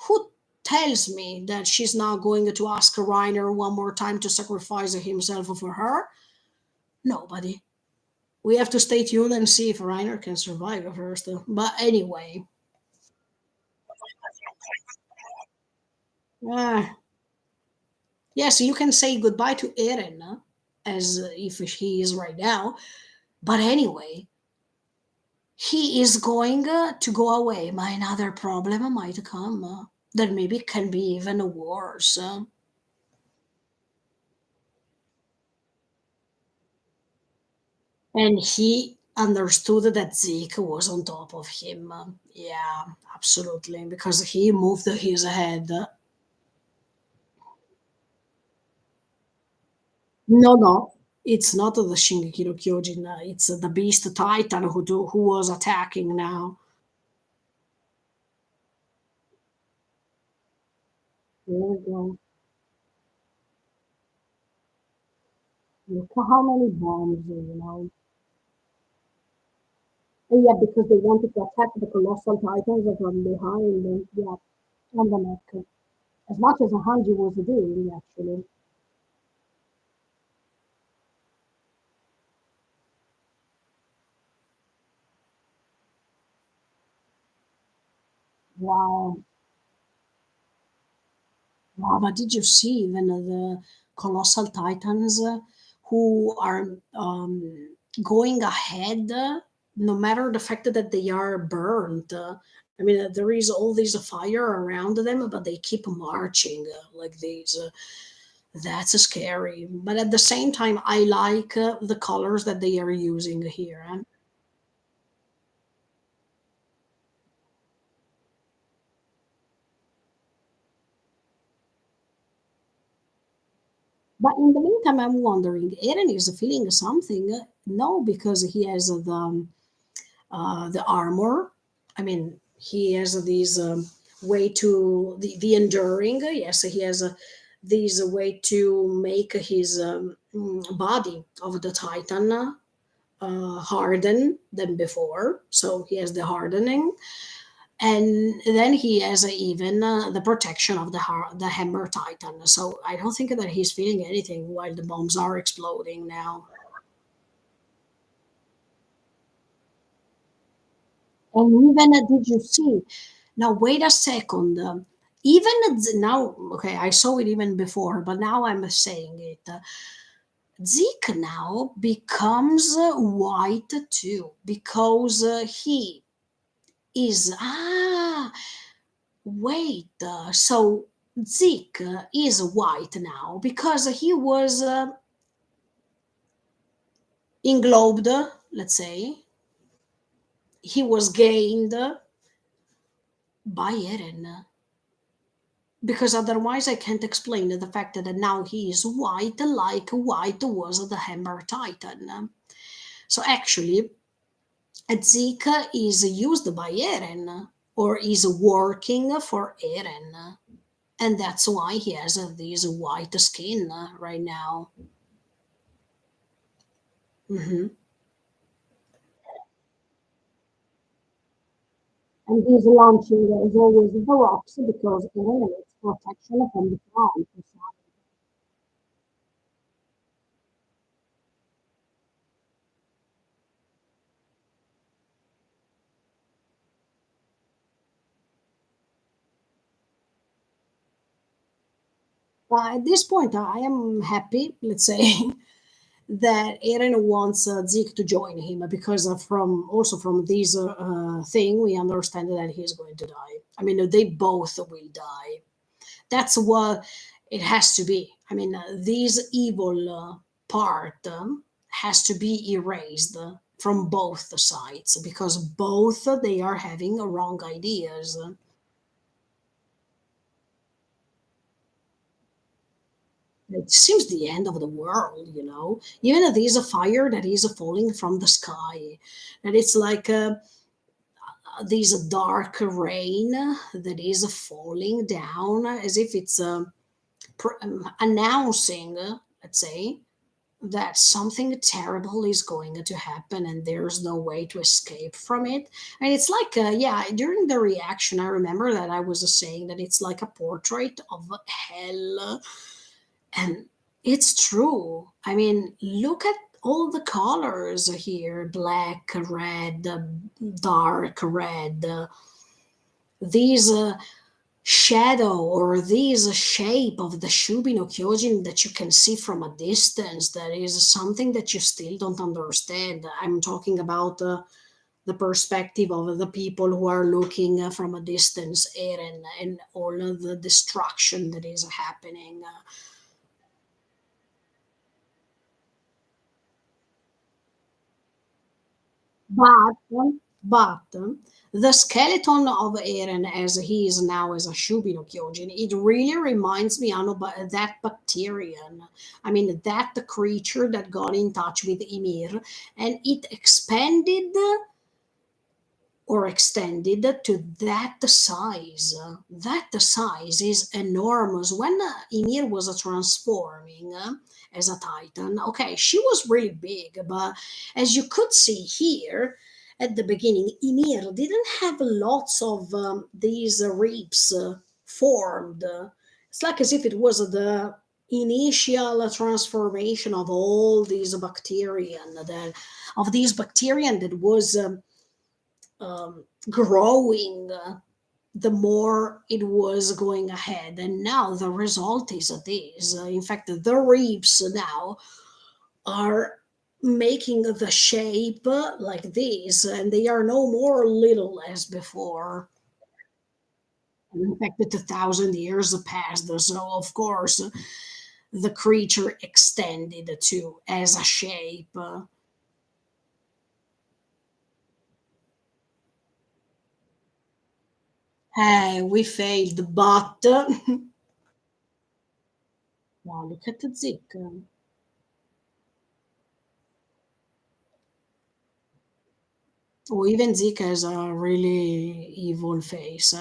who tells me that she's not going to ask Reiner one more time to sacrifice himself for her? Nobody. We have to stay tuned and see if Reiner can survive first. But anyway, uh, yes, you can say goodbye to Eren as if he is right now. But anyway, he is going to go away. My another problem might come that maybe can be even worse. And he understood that Zeke was on top of him. Yeah, absolutely, because he moved his head. No, no, it's not the Shingeki no Kyojin. It's the Beast Titan who was attacking now. There we go. Look at how many bombs, you know. Yeah, because they wanted to attack the colossal titans from behind, yeah, on the neck. As much as Hanji was doing, actually. Wow. Wow, but did you see even the colossal titans who are going ahead, no matter the fact that they are burnt? I mean, there is all this fire around them, but they keep marching like this. That's scary. But at the same time, I like the colors that they are using here. But in the meantime, I'm wondering, Eren is feeling something? No, because he has the armor. I mean, he has these way to the enduring. Yes, he has these way to make his body of the Titan harden than before. So he has the hardening, and then he has even the protection of the hammer Titan. So I don't think that he's feeling anything while the bombs are exploding now. And even did you see? Now wait a second. Even now, okay, I saw it even before, but now I'm saying it. Zeke now becomes white too because he is wait. So Zeke is white now because he was englobed. Let's say he was gained by Eren because otherwise I can't explain the fact that now he is white like white was the Hammer Titan. So actually, Zeke is used by Eren or is working for Eren, and that's why he has this white skin right now. Hmm. And he's launching as always the rocks because Eren needs protection from the front. At this point, I am happy, let's say, that Eren wants Zeke to join him because from also from this thing we understand that he's going to die. I mean, they both will die. That's what it has to be. I mean, this evil part has to be erased from both sides because both they are having wrong ideas. It seems the end of the world, you know. Even if there's a fire that is falling from the sky, and it's like this dark rain that is falling down as if it's announcing, let's say, that something terrible is going to happen and there's no way to escape from it. And it's like, yeah, during the reaction, I remember that I was saying that it's like a portrait of hell. And it's true. I mean, look at all the colors here, black, red, dark red, these shadow or this shape of the Shubino Kyojin that you can see from a distance, that is something that you still don't understand. I'm talking about the perspective of the people who are looking from a distance, Eren, and all of the destruction that is happening. But but the skeleton of Eren as he is now as a Shubino Kyojin, it really reminds me of that bacterian. I mean that the creature that got in touch with Ymir and it expanded or extended to that size. That size is enormous. When Ymir was transforming as a Titan, okay, she was really big, but as you could see here at the beginning, Ymir didn't have lots of these ribs formed. It's like as if it was the initial transformation of all these bacterium that of these bacterium that was growing the more it was going ahead. And now the result is this. In fact, the reefs now are making the shape like this, and they are no more little as before. In fact, the 2,000 years passed, so of course the creature extended too as a shape. Hey, we failed, but wow, look at the Zik. Or even Zika has a really evil face.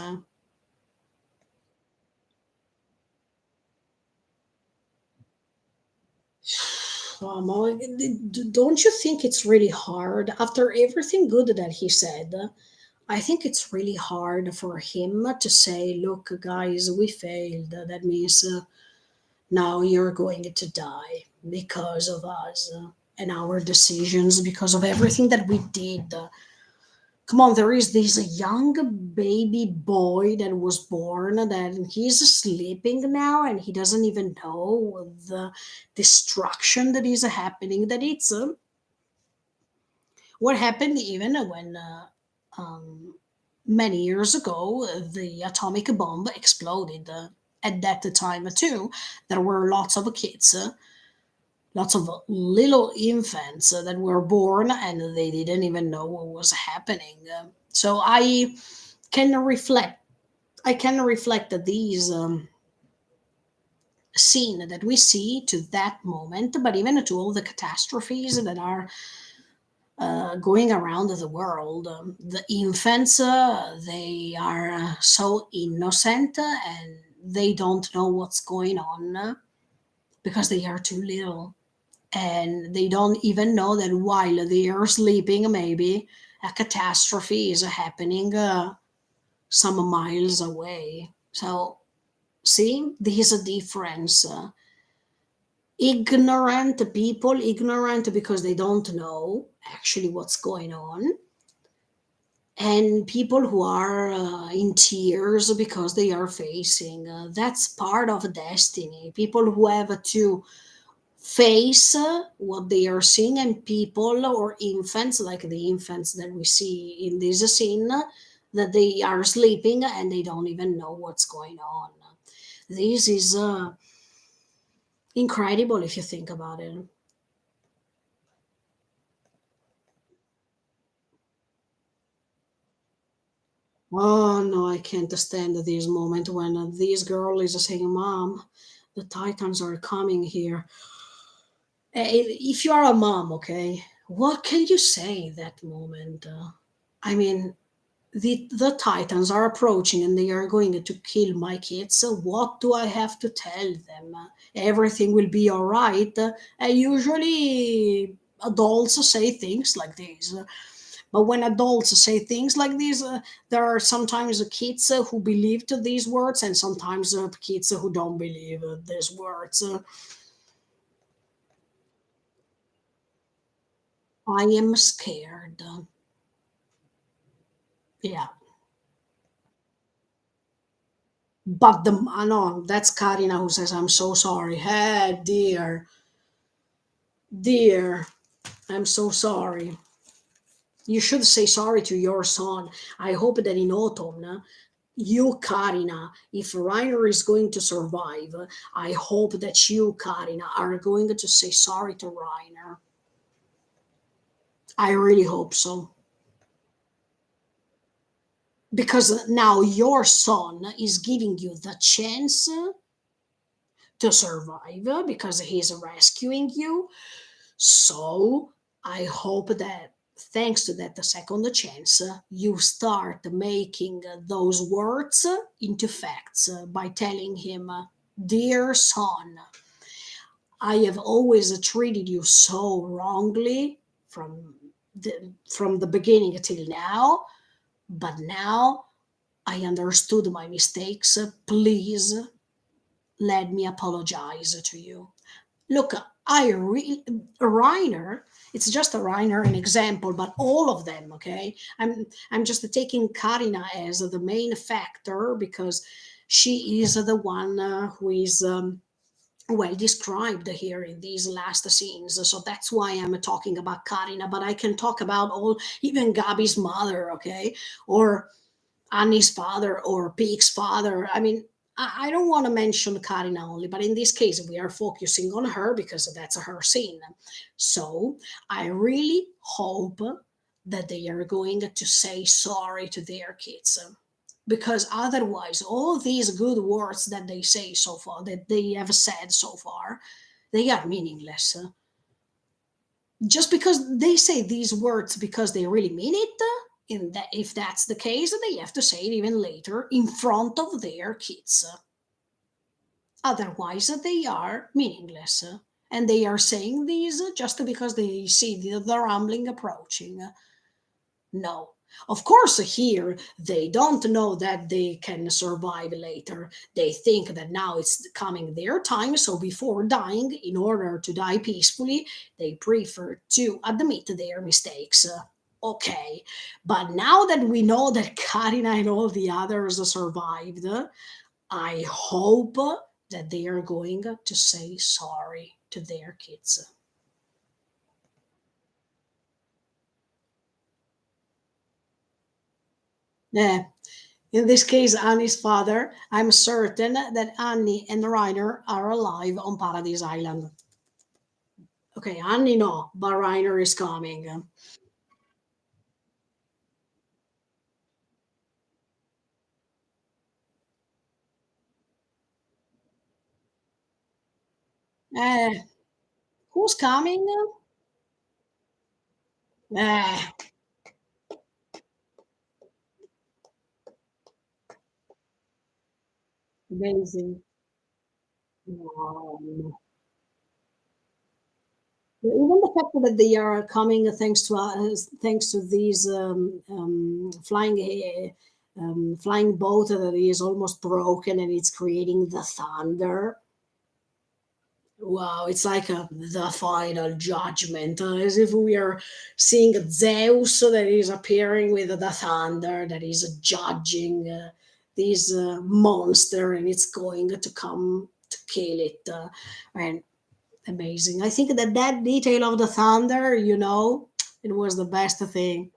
Don't you think it's really hard after everything good that he said? I think it's really hard for him to say, "Look, guys, we failed. That means now you're going to die because of us and our decisions, because of everything that we did." Come on, there is this young baby boy that was born that he's sleeping now and he doesn't even know the destruction that is happening. That it's what happened even when um, many years ago the atomic bomb exploded. At that time, too, there were lots of kids. Lots of little infants that were born and they didn't even know what was happening. So can reflect. I can reflect that these scene that we see to that moment, but even to all the catastrophes that are going around the world. The infants, they are so innocent and they don't know what's going on because they are too little and they don't even know that while they are sleeping, maybe a catastrophe is happening some miles away. So, see, there's a difference. Ignorant people, ignorant because they don't know actually what's going on, and people who are in tears because they are facing. That's part of destiny. People who have to face what they are seeing, and people or infants like the infants that we see in this scene that they are sleeping and they don't even know what's going on. This is incredible if you think about it. Oh no, I can't stand this moment when this girl is saying, "Mom, the Titans are coming here." If you are a mom, okay, what can you say in that moment? I mean, the Titans are approaching and they are going to kill my kids. So what do I have to tell them? Everything will be all right. Usually, adults say things like this. But when adults say things like this, there are sometimes kids who believe to these words, and sometimes kids who don't believe these words. I am scared. Yeah. But no, that's Karina who says, I'm so sorry. Hey, dear, dear, I'm so sorry. You should say sorry to your son. I hope that in autumn, you, Karina, if Reiner is going to survive, I hope that you, Karina, are going to say sorry to Reiner. I really hope so. Because now your son is giving you the chance to survive because he's rescuing you. So I hope that thanks to that second chance, you start making those words into facts by telling him, Dear son, I have always treated you so wrongly from the beginning till now, but now I understood my mistakes. Please let me apologize to you. Look, Reiner, it's just a Reiner an example, but all of them, okay? I'm just taking Karina as the main factor because she is the one who is well described here in these last scenes. So that's why I'm talking about Karina, but I can talk about all, even Gabi's mother, okay? Or Annie's father or Peek's father. I mean, I don't want to mention Karina only, but in this case, we are focusing on her because that's her scene. So I really hope that they are going to say sorry to their kids. Because otherwise, all these good words that they say so far, that they have said so far, they are meaningless. Just because they say these words because they really mean it, in that if that's the case, they have to say it even later in front of their kids. Otherwise, they are meaningless. And they are saying these just because they see the rumbling approaching. No. Of course, here they don't know that they can survive later. They think that now it's coming their time, so before dying, in order to die peacefully, they prefer to admit their mistakes. Okay, but now that we know that Karina and all the others survived, I hope that they are going to say sorry to their kids. Yeah. In this case, Annie's father, I'm certain that Annie and Reiner are alive on Paradise Island. Okay, Annie no, but Reiner is coming. Eh, who's coming? Eh, amazing. Um, even the fact that they are coming thanks to these flying boat that is almost broken and it's creating the thunder. Wow, it's like the final judgment, as if we are seeing Zeus that is appearing with the thunder that is judging this monster and it's going to come to kill it. And amazing. I think that that detail of the thunder, it was the best thing.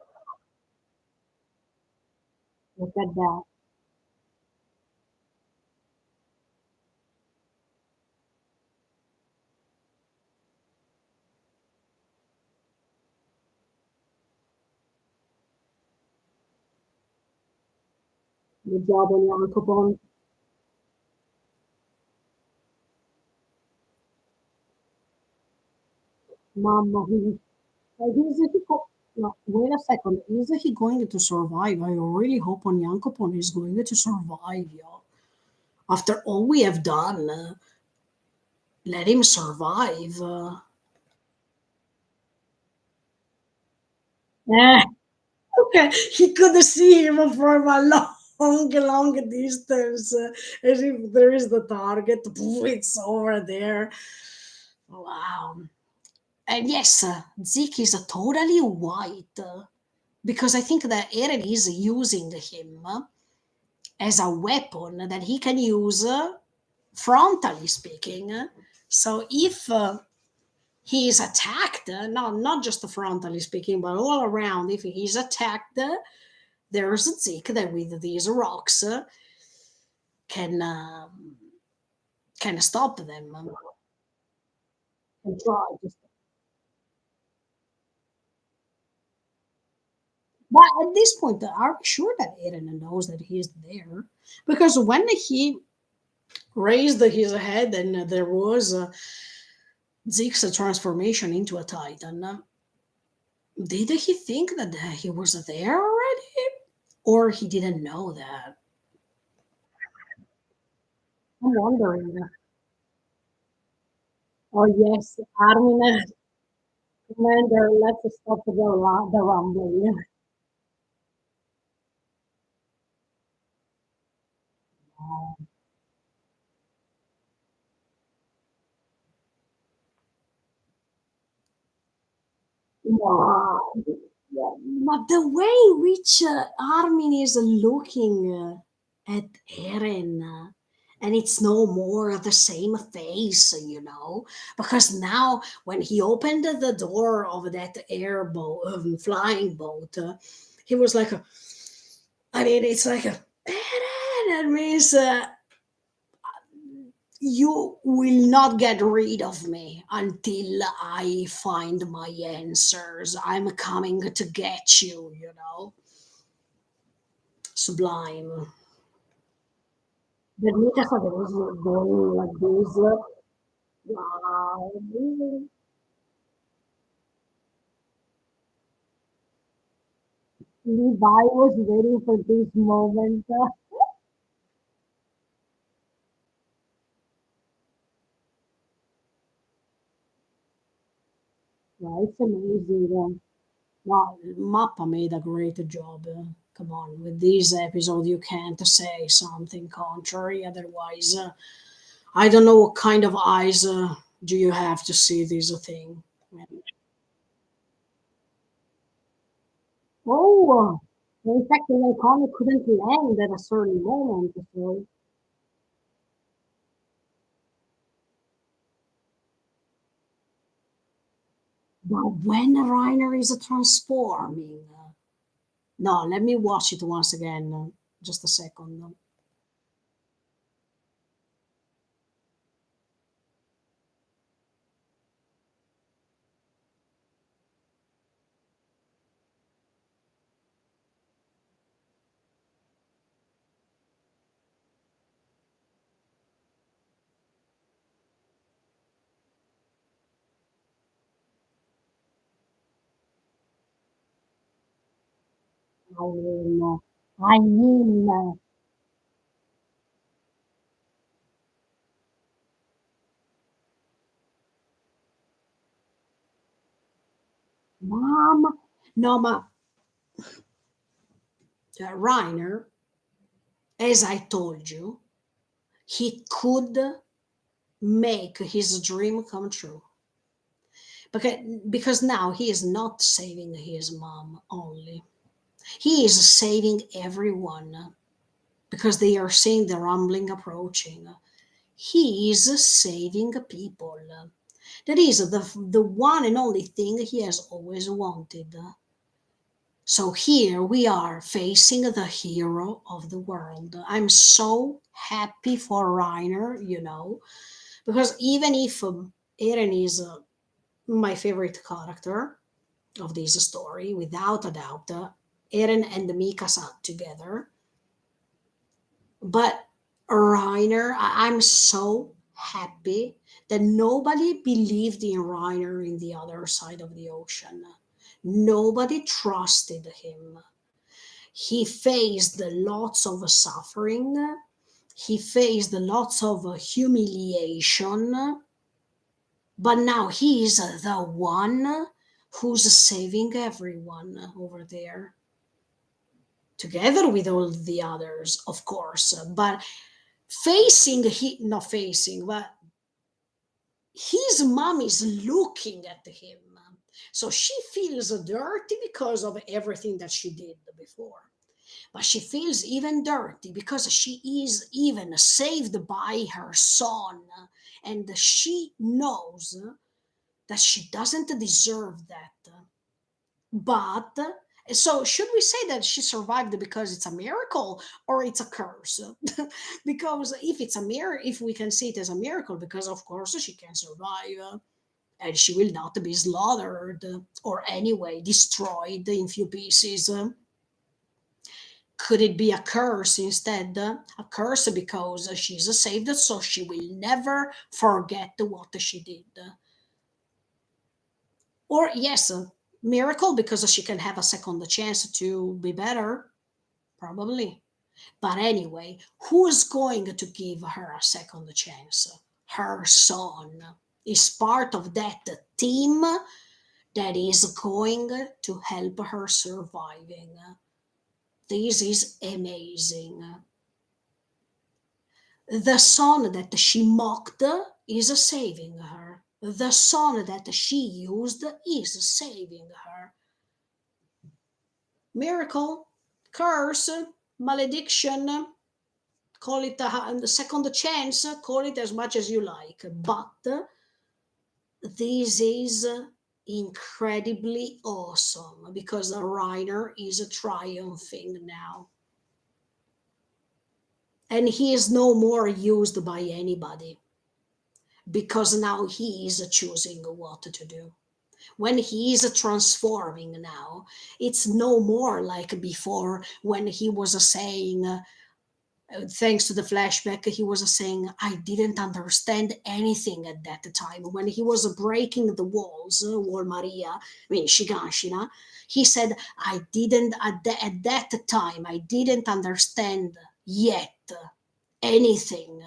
Look at that. The job on Jacob. Mamma, is he no, wait a second. Is he going to survive? I really hope Onyankopon is going to survive, yo. After all we have done, let him survive. Eh, okay, he could see him from a long distance, as if there is the target. Poof, it's over there. Wow. And yes, Zeke is totally white because I think that Eren is using him as a weapon that he can use frontally speaking. So if he is attacked, not just frontally speaking, but all around, if he's attacked, there's a Zeke that with these rocks can can stop them and try. But at this point, are we sure that Eren knows that he is there? Because when he raised his head and there was Zeke's transformation into a Titan, did he think that he was there already? Or he didn't know that? I'm wondering. Oh, yes, Armin, Commander, let's stop the rumbling. Wow. Yeah, but the way which Armin is looking at Eren, and it's no more the same face, because now when he opened the door of that airboat, flying boat, he was like, I mean, it's like Eren. That means you will not get rid of me until I find my answers. I'm coming to get you. Sublime. The Nikasa was going like this. Wow. Levi was waiting for this moment. Yeah, it's amazing. Wow, Mappa made a great job. Come on, with this episode, you can't say something contrary. Otherwise, I don't know what kind of eyes do you have to see this thing. Oh, in fact, the iconic couldn't land at a certain moment. So, but when Reiner is transforming, no, let me watch it once again. Just a second. I mean, mom, no, Reiner, as I told you, he could make his dream come true. Because now he is not saving his mom only. He is saving everyone because they are seeing the rumbling approaching. He is saving people. That is the one and only thing he has always wanted. So here we are facing the hero of the world. I'm so happy for Reiner, because even if Eren is my favorite character of this story, without a doubt, Eren and Mikasa together, but Reiner, I'm so happy that nobody believed in Reiner in the other side of the ocean. Nobody trusted him. He faced lots of suffering. He faced lots of humiliation. But now he is the one who's saving everyone over there, together with all the others, of course. But facing, he not facing, but his mom is looking at him. So she feels dirty because of everything that she did before. But she feels even dirty because she is even saved by her son. And she knows that she doesn't deserve that. But so should we say that she survived because it's a miracle or it's a curse? Because if it's a miracle, if we can see it as a miracle, because of course she can survive, and she will not be slaughtered or anyway destroyed in few pieces. Could it be a curse instead? A curse because she's saved, so she will never forget what she did. Or yes, a miracle because she can have a second chance to be better, probably. But anyway, who's going to give her a second chance? Her son is part of that team that is going to help her surviving. This is amazing. The son that she mocked is saving her. The son that she used is saving her. Miracle, curse, malediction, call it a second chance, call it as much as you like. But this is incredibly awesome because Reiner is triumphing now. And he is no more used by anybody because now he is choosing what to do. When he is transforming now, it's no more like before when he was saying, thanks to the flashback, he was saying, I didn't understand anything at that time. When he was breaking the walls, Wall Maria, I mean, Shiganshina, he said, I didn't, at that time, I didn't understand yet anything.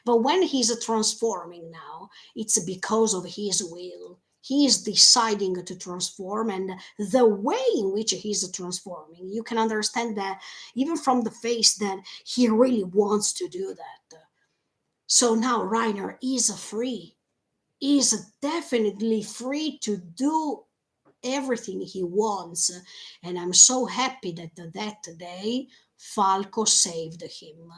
But when he's transforming now, it's because of his will. He is deciding to transform, and the way in which he's transforming, you can understand that even from the face that he really wants to do that. So now Reiner is free, is definitely free to do everything he wants. And I'm so happy that that day Falco saved him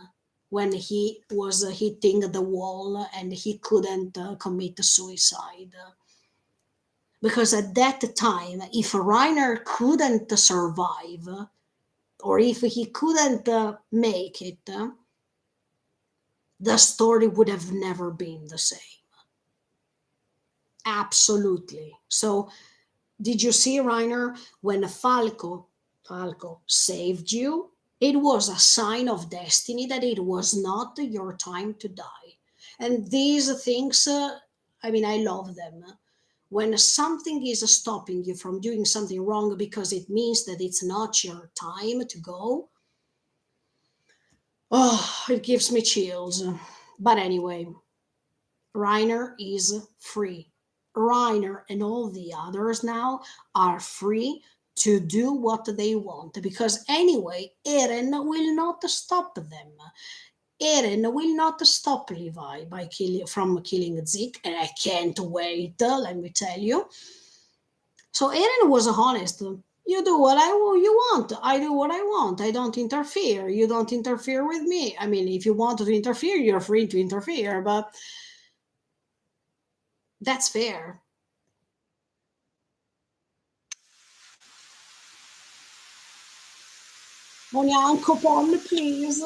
when he was hitting the wall and he couldn't commit suicide. Because at that time, if Reiner couldn't survive, or if he couldn't make it, the story would have never been the same. Absolutely. So did you see, Reiner, when Falco saved you? It was a sign of destiny that it was not your time to die. And these things, I mean, I love them. When something is stopping you from doing something wrong because it means that it's not your time to go, oh, it gives me chills. But anyway, Reiner is free. Reiner and all the others now are free to do what they want because anyway, Eren will not stop them. Eren will not stop Levi from killing Zeke, and I can't wait, let me tell you. So Eren was honest. You do what you want. I do what I want. I don't interfere. You don't interfere with me. I mean, if you want to interfere, you're free to interfere, but that's fair. Uncle Paul, please.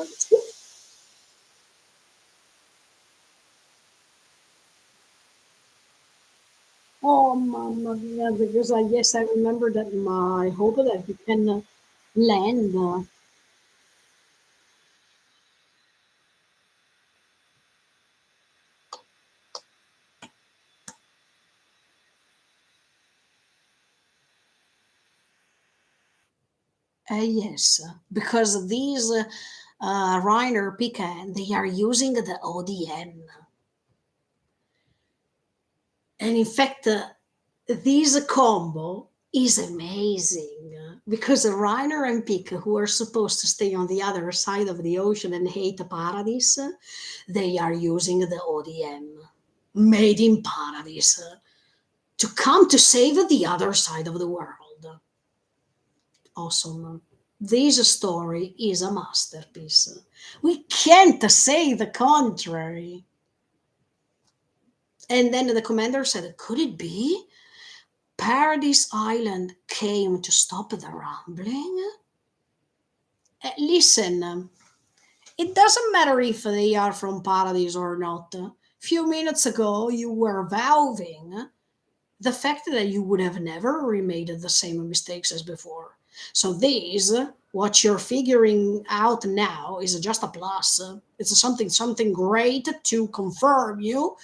Oh, Mamma Mia, because I yes, I remember that. I hope that you can land. Yes, because these Reiner Pecan, they are using the ODN. And in fact, this combo is amazing because Reiner and Pika, who are supposed to stay on the other side of the ocean and hate paradise, they are using the ODM. made in paradise to come to save the other side of the world. Awesome. This story is a masterpiece. We can't say the contrary. And then the commander said, could it be Paradise Island came to stop the rumbling? Listen, it doesn't matter if they are from Paradise or not. A few minutes ago, you were vowing the fact that you would have never remade the same mistakes as before. So this, what you're figuring out now, is just a plus. It's something great to confirm you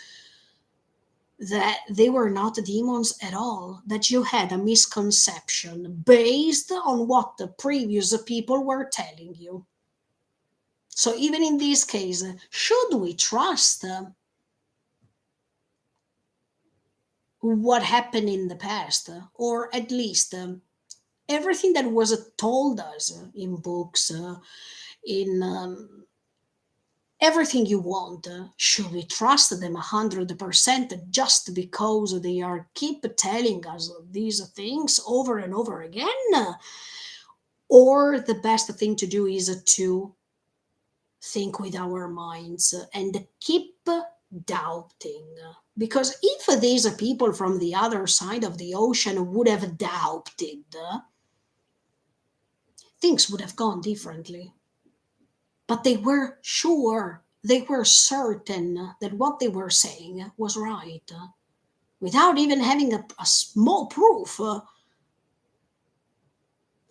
that they were not demons at all, that you had a misconception based on what the previous people were telling you. So even in this case, should we trust what happened in the past, or at least everything that was told us in books, in everything you want? Should we trust them 100% just because they are keep telling us these things over and over again? Or the best thing to do is to think with our minds and keep doubting? Because if these people from the other side of the ocean would have doubted, things would have gone differently. But they were sure, they were certain that what they were saying was right, without even having a small proof.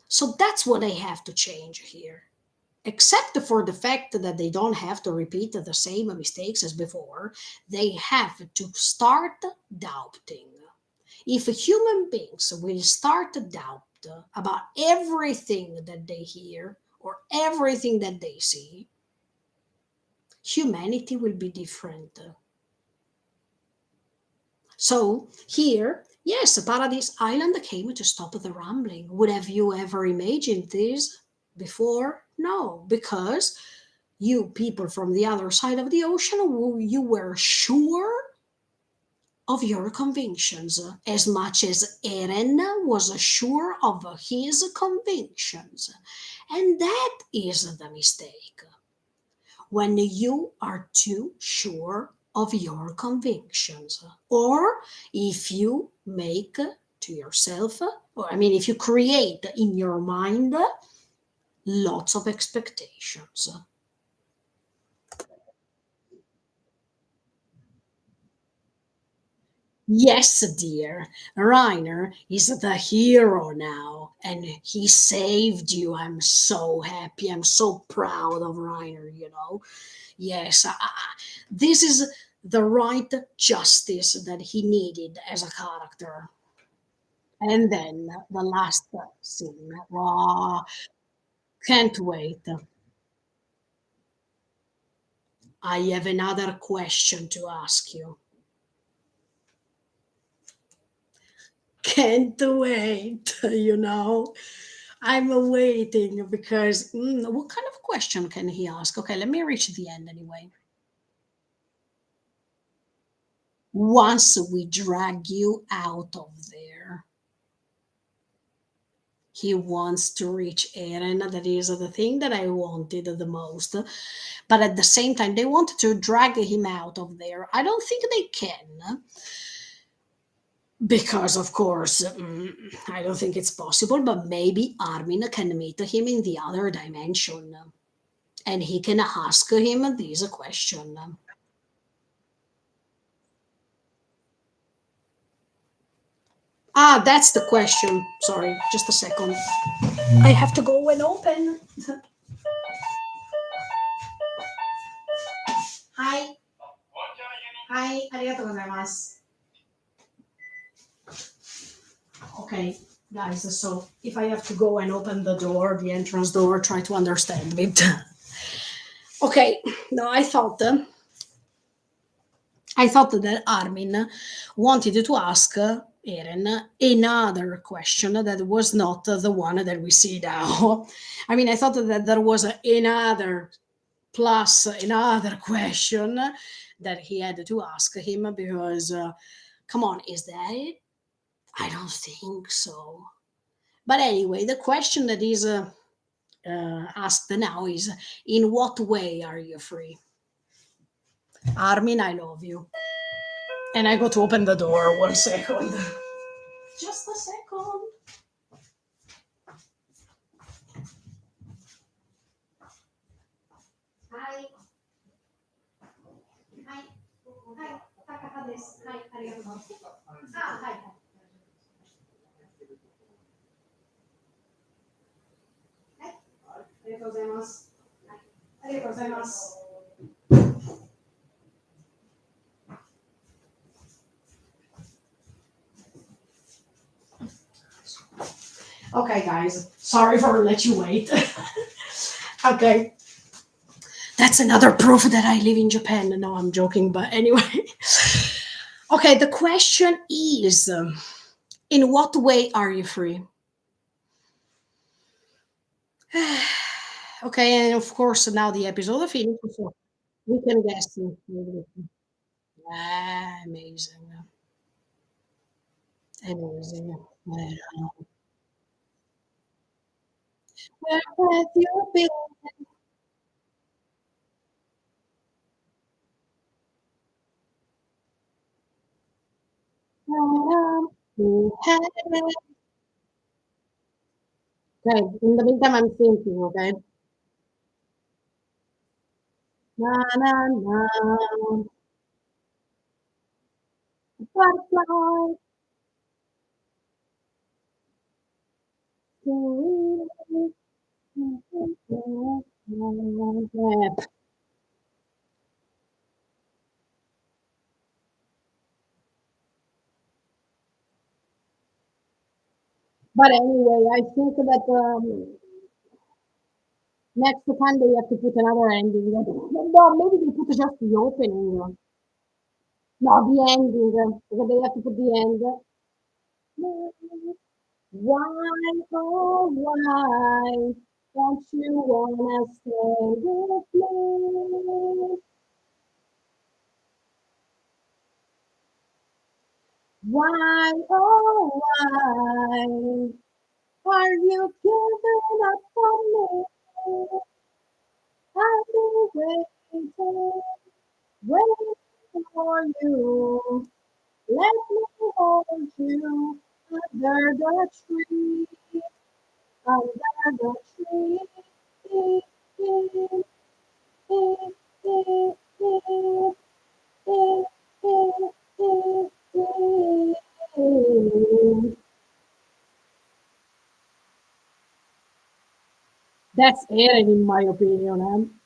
So that's what I have to change here. Except for the fact that they don't have to repeat the same mistakes as before, they have to start doubting. If human beings will start to doubt about everything that they hear or everything that they see, humanity will be different. So here, yes, Paradise Island came to stop the rumbling. Would have you ever imagined this before? No, because you people from the other side of the ocean, you were sure of your convictions as much as Eren was sure of his convictions. And that is the mistake. When you are too sure of your convictions, or if you make to yourself, or I mean, if you create in your mind lots of expectations. Yes, dear. Reiner is the hero now, and he saved you. I'm so happy. I'm so proud of Reiner. Yes, this is the right justice that he needed as a character. And then the last scene. Wow, can't wait. I have another question to ask you. Can't wait. I'm waiting because what kind of question can he ask? Okay, let me reach the end anyway. Once we drag you out of there, he wants to reach Eren. That is the thing that I wanted the most. But at the same time, they want to drag him out of there. I don't think they can because, of course, I don't think it's possible. But maybe Armin can meet him in the other dimension and he can ask him this question. Ah, that's the question. Sorry, just a second. I have to go and open. Hi. Hi. ありがとうございます。Okay, guys, so if I have to go and open the door, the entrance door, try to understand me. Okay, no, I thought that Armin wanted to ask Eren another question that was not the one that we see now. I mean, I thought that there was another plus another question that he had to ask him because, come on, is that it? I don't think so. But anyway, the question that is asked now is, in what way are you free? Armin, I love you. And I go to open the door. 1 second. Just a second. Hi. Hi. Hi. Takaka desu. Hi. Arigatou. Ah, hi. はい。ありがとうございます。はい。ありがとうございます。Okay, guys. Sorry for let you wait. Okay. That's another proof that I live in Japan. No, I'm joking, but anyway. Okay, the question is, in what way are you free? Okay, and of course, now the episode is finished, so we can guess. Ah, amazing. Amazing. Where have you been? You had it. Okay, in the meantime, I'm thinking, okay? Na, na, na, butterfly, yeah. But anyway, I think that next time they have to put another ending. No, maybe they put just the opening. No, the ending. Because they have to put the end. Why, oh, why don't you wanna stay with me? Why, oh, why are you giving up on me? I've been waiting for you. Let me hold you under the tree, under the tree. That's it, in my opinion. I'm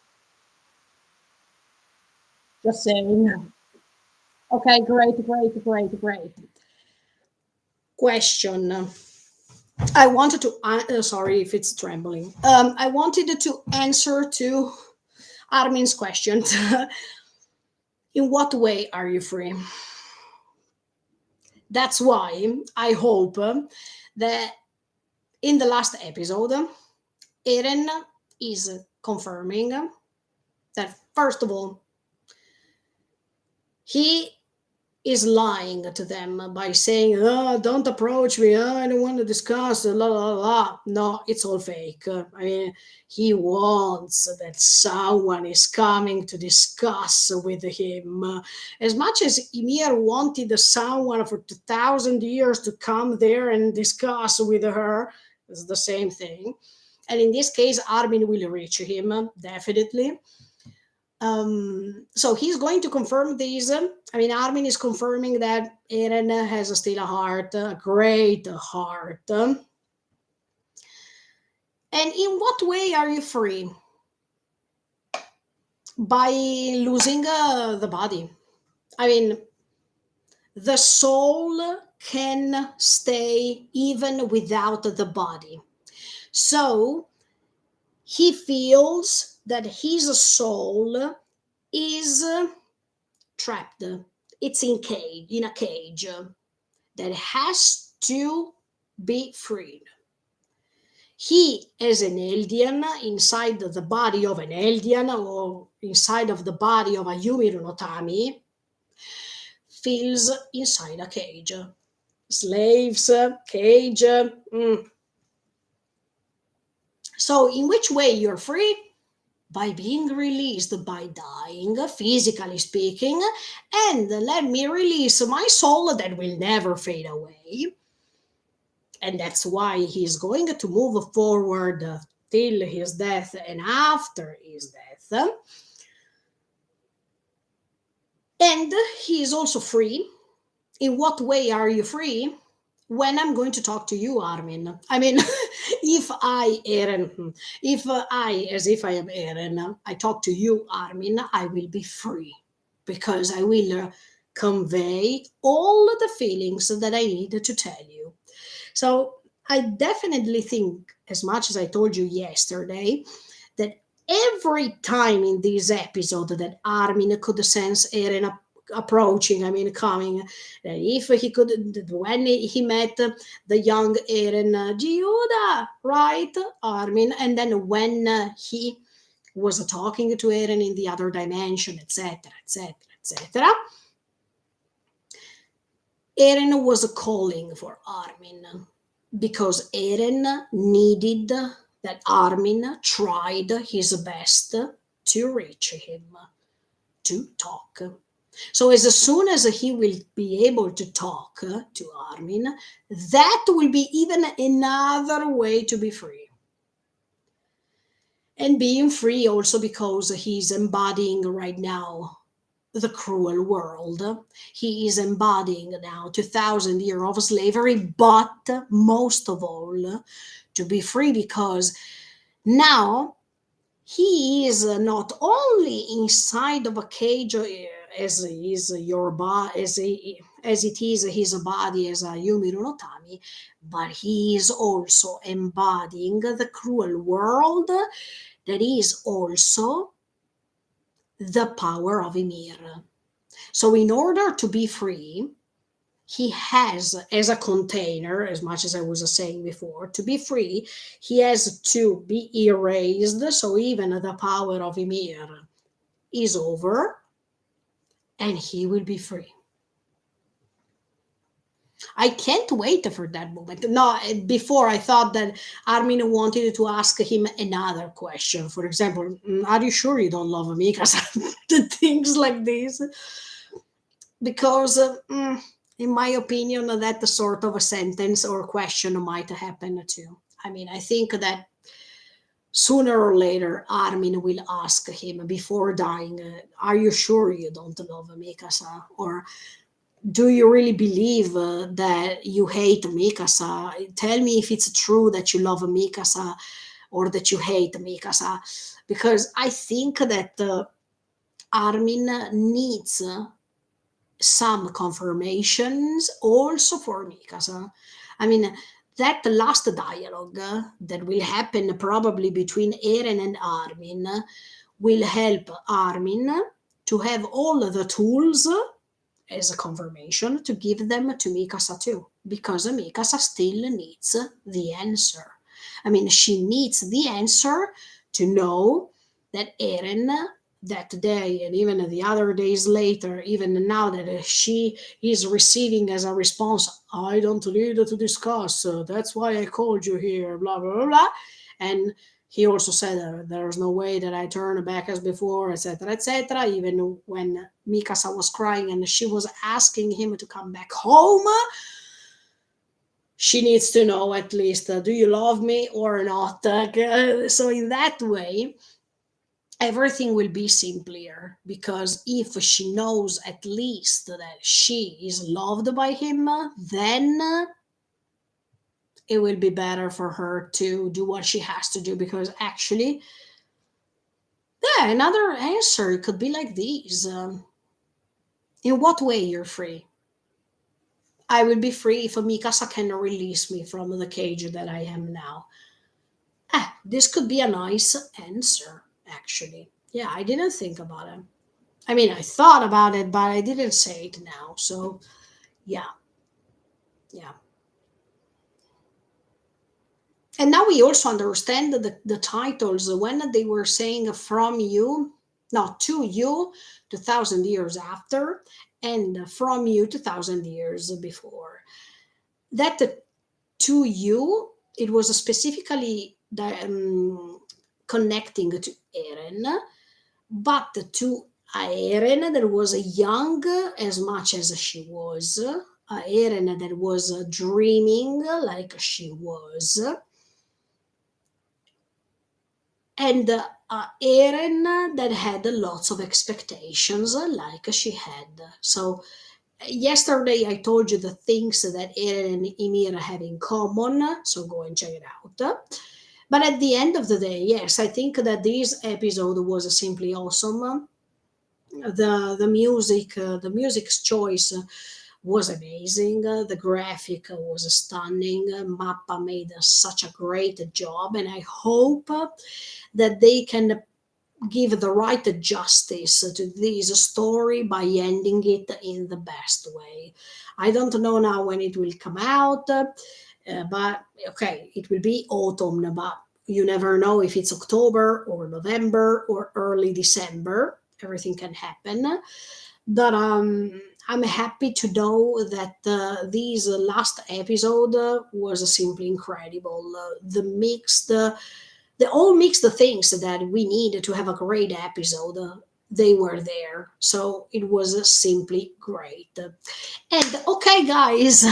just saying. Okay, great, great, great, great. Question. I wanted to. Sorry if it's trembling. I wanted to answer to Armin's question. In what way are you free? That's why I hope that in the last episode, Eren is confirming that, first of all, he is lying to them by saying, oh, don't approach me, oh, I don't want to discuss, la la la. No, it's all fake. I mean, he wants that someone is coming to discuss with him. As much as Ymir wanted someone for 2,000 years to come there and discuss with her, it's the same thing. And in this case, Armin will reach him, definitely. So he's going to confirm these. I mean, Armin is confirming that Eren has still a heart, a great heart. And in what way are you free? By losing the body. I mean, the soul can stay even without the body. So he feels that his soul is trapped. It's in a cage that has to be freed. He, as an alien, inside the body of an alien or inside of the body of a Yumi no Tami, feels inside a cage. Slaves, cage. So, in which way you're free? By being released, by dying, physically speaking, and let me release my soul that will never fade away. And that's why he's going to move forward till his death and after his death. And he is also free. In what way are you free? When I'm going to talk to you, Armin. I mean, if I, Aaron, if I, as if I am Aaron, I talk to you, Armin, I will be free because I will convey all the feelings that I need to tell you. So I definitely think, as much as I told you yesterday, that every time in this episode that Armin could sense Eren approaching, I mean coming, that if he could, when he met the young Eren, Giuda, right, Armin, and then when he was talking to Eren in the other dimension, etc., etc., etc., Eren was calling for Armin because Eren needed that Armin tried his best to reach him, to talk. So as soon as he will be able to talk to Armin, that will be even another way to be free. And being free also because he's embodying right now the cruel world. He is embodying now 2,000 years of slavery, but most of all, to be free because now he is not only inside of a cage as is your body, as it is his body as a Yumi no Tami, but he is also embodying the cruel world that is also the power of Ymir. So, in order to be free, he has, as a container, as much as I was saying before, to be free, he has to be erased. So, even the power of Ymir is over and he will be free. I can't wait for that moment. No, before I thought that Armin wanted to ask him another question. For example, are you sure you don't love me? Because the things like this. Because in my opinion that sort of a sentence or question might happen too. I mean, I think that sooner or later Armin will ask him before dying, are you sure you don't love Mikasa? Or do you really believe that you hate Mikasa? Tell me if it's true that you love Mikasa or that you hate Mikasa, because I think that Armin needs some confirmations also for Mikasa. I mean, that last dialogue that will happen probably between Eren and Armin will help Armin to have all the tools as a confirmation to give them to Mikasa too, because Mikasa still needs the answer. I mean, she needs the answer to know that Eren, that day and even the other days later, even now that she is receiving as a response, I don't need to discuss, that's why I called you here, blah, blah, blah, blah. And he also said there's no way that I turn back as before, etc., etc. Even when Mikasa was crying and she was asking him to come back home, she needs to know at least, do you love me or not? So in that way, everything will be simpler because if she knows at least that she is loved by him, then it will be better for her to do what she has to do, because actually, yeah, another answer could be like these. In what way you're free? I will be free if Mikasa can release me from the cage that I am now. This could be a nice answer, actually. Yeah, I didn't think about it. I mean, I thought about it, but I didn't say it now. So, yeah, yeah. And now we also understand the titles when they were saying from you, not to you, 2,000 years after, and from you 2,000 years before. That to you, it was specifically connecting to Eren, but to Eren that was young as much as she was, Eren that was dreaming like she was, and Eren that had lots of expectations like she had. So yesterday I told you the things that Eren and Ymir have in common, so go and check it out. But at the end of the day, yes, I think that this episode was simply awesome. The music's choice was amazing. The graphic was stunning. Mappa made such a great job, and I hope that they can give the right justice to this story by ending it in the best way. I don't know now when it will come out, but okay, it will be autumn, but you never know if it's October or November or early December. Everything can happen. But I'm happy to know that this last episode was simply incredible. The all mixed things that we need to have a great episode, they were there, so it was simply great. And okay guys,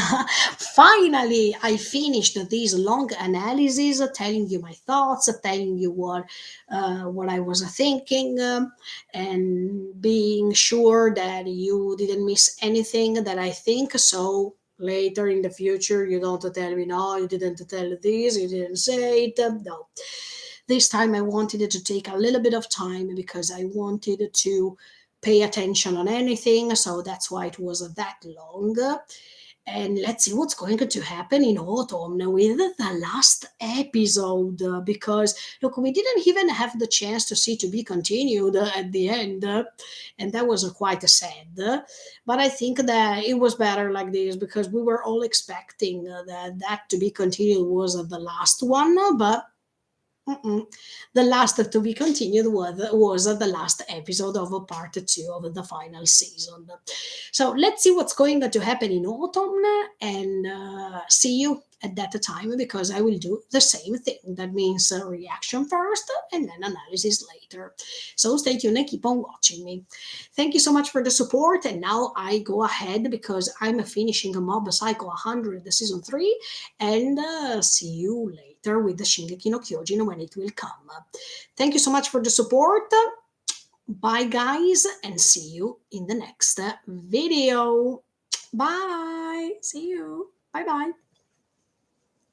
finally I finished this long analysis, telling you my thoughts, telling you what I was thinking, and being sure that you didn't miss anything that I think, so later in the future you don't tell me, no, you didn't tell this, you didn't say it. No, this time I wanted to take a little bit of time because I wanted to pay attention on anything. So that's why it was that long. And let's see what's going to happen in autumn with the last episode. Because look, we didn't even have the chance to see to be continued at the end, and that was quite sad. But I think that it was better like this because we were all expecting that to be continued was the last one, but mm-mm. The last to be continued was the last episode of part two of the final season. So let's see what's going to happen in autumn and see you at that time because I will do the same thing. That means reaction first and then analysis later. So stay tuned and keep on watching me. Thank you so much for the support. And now I go ahead because I'm finishing a Mob Psycho 100, the season 3, and see you later with the Shingeki no Kyojin when it will come. Thank you so much for the support. Bye, guys, and see you in the next video. Bye. See you. Bye bye.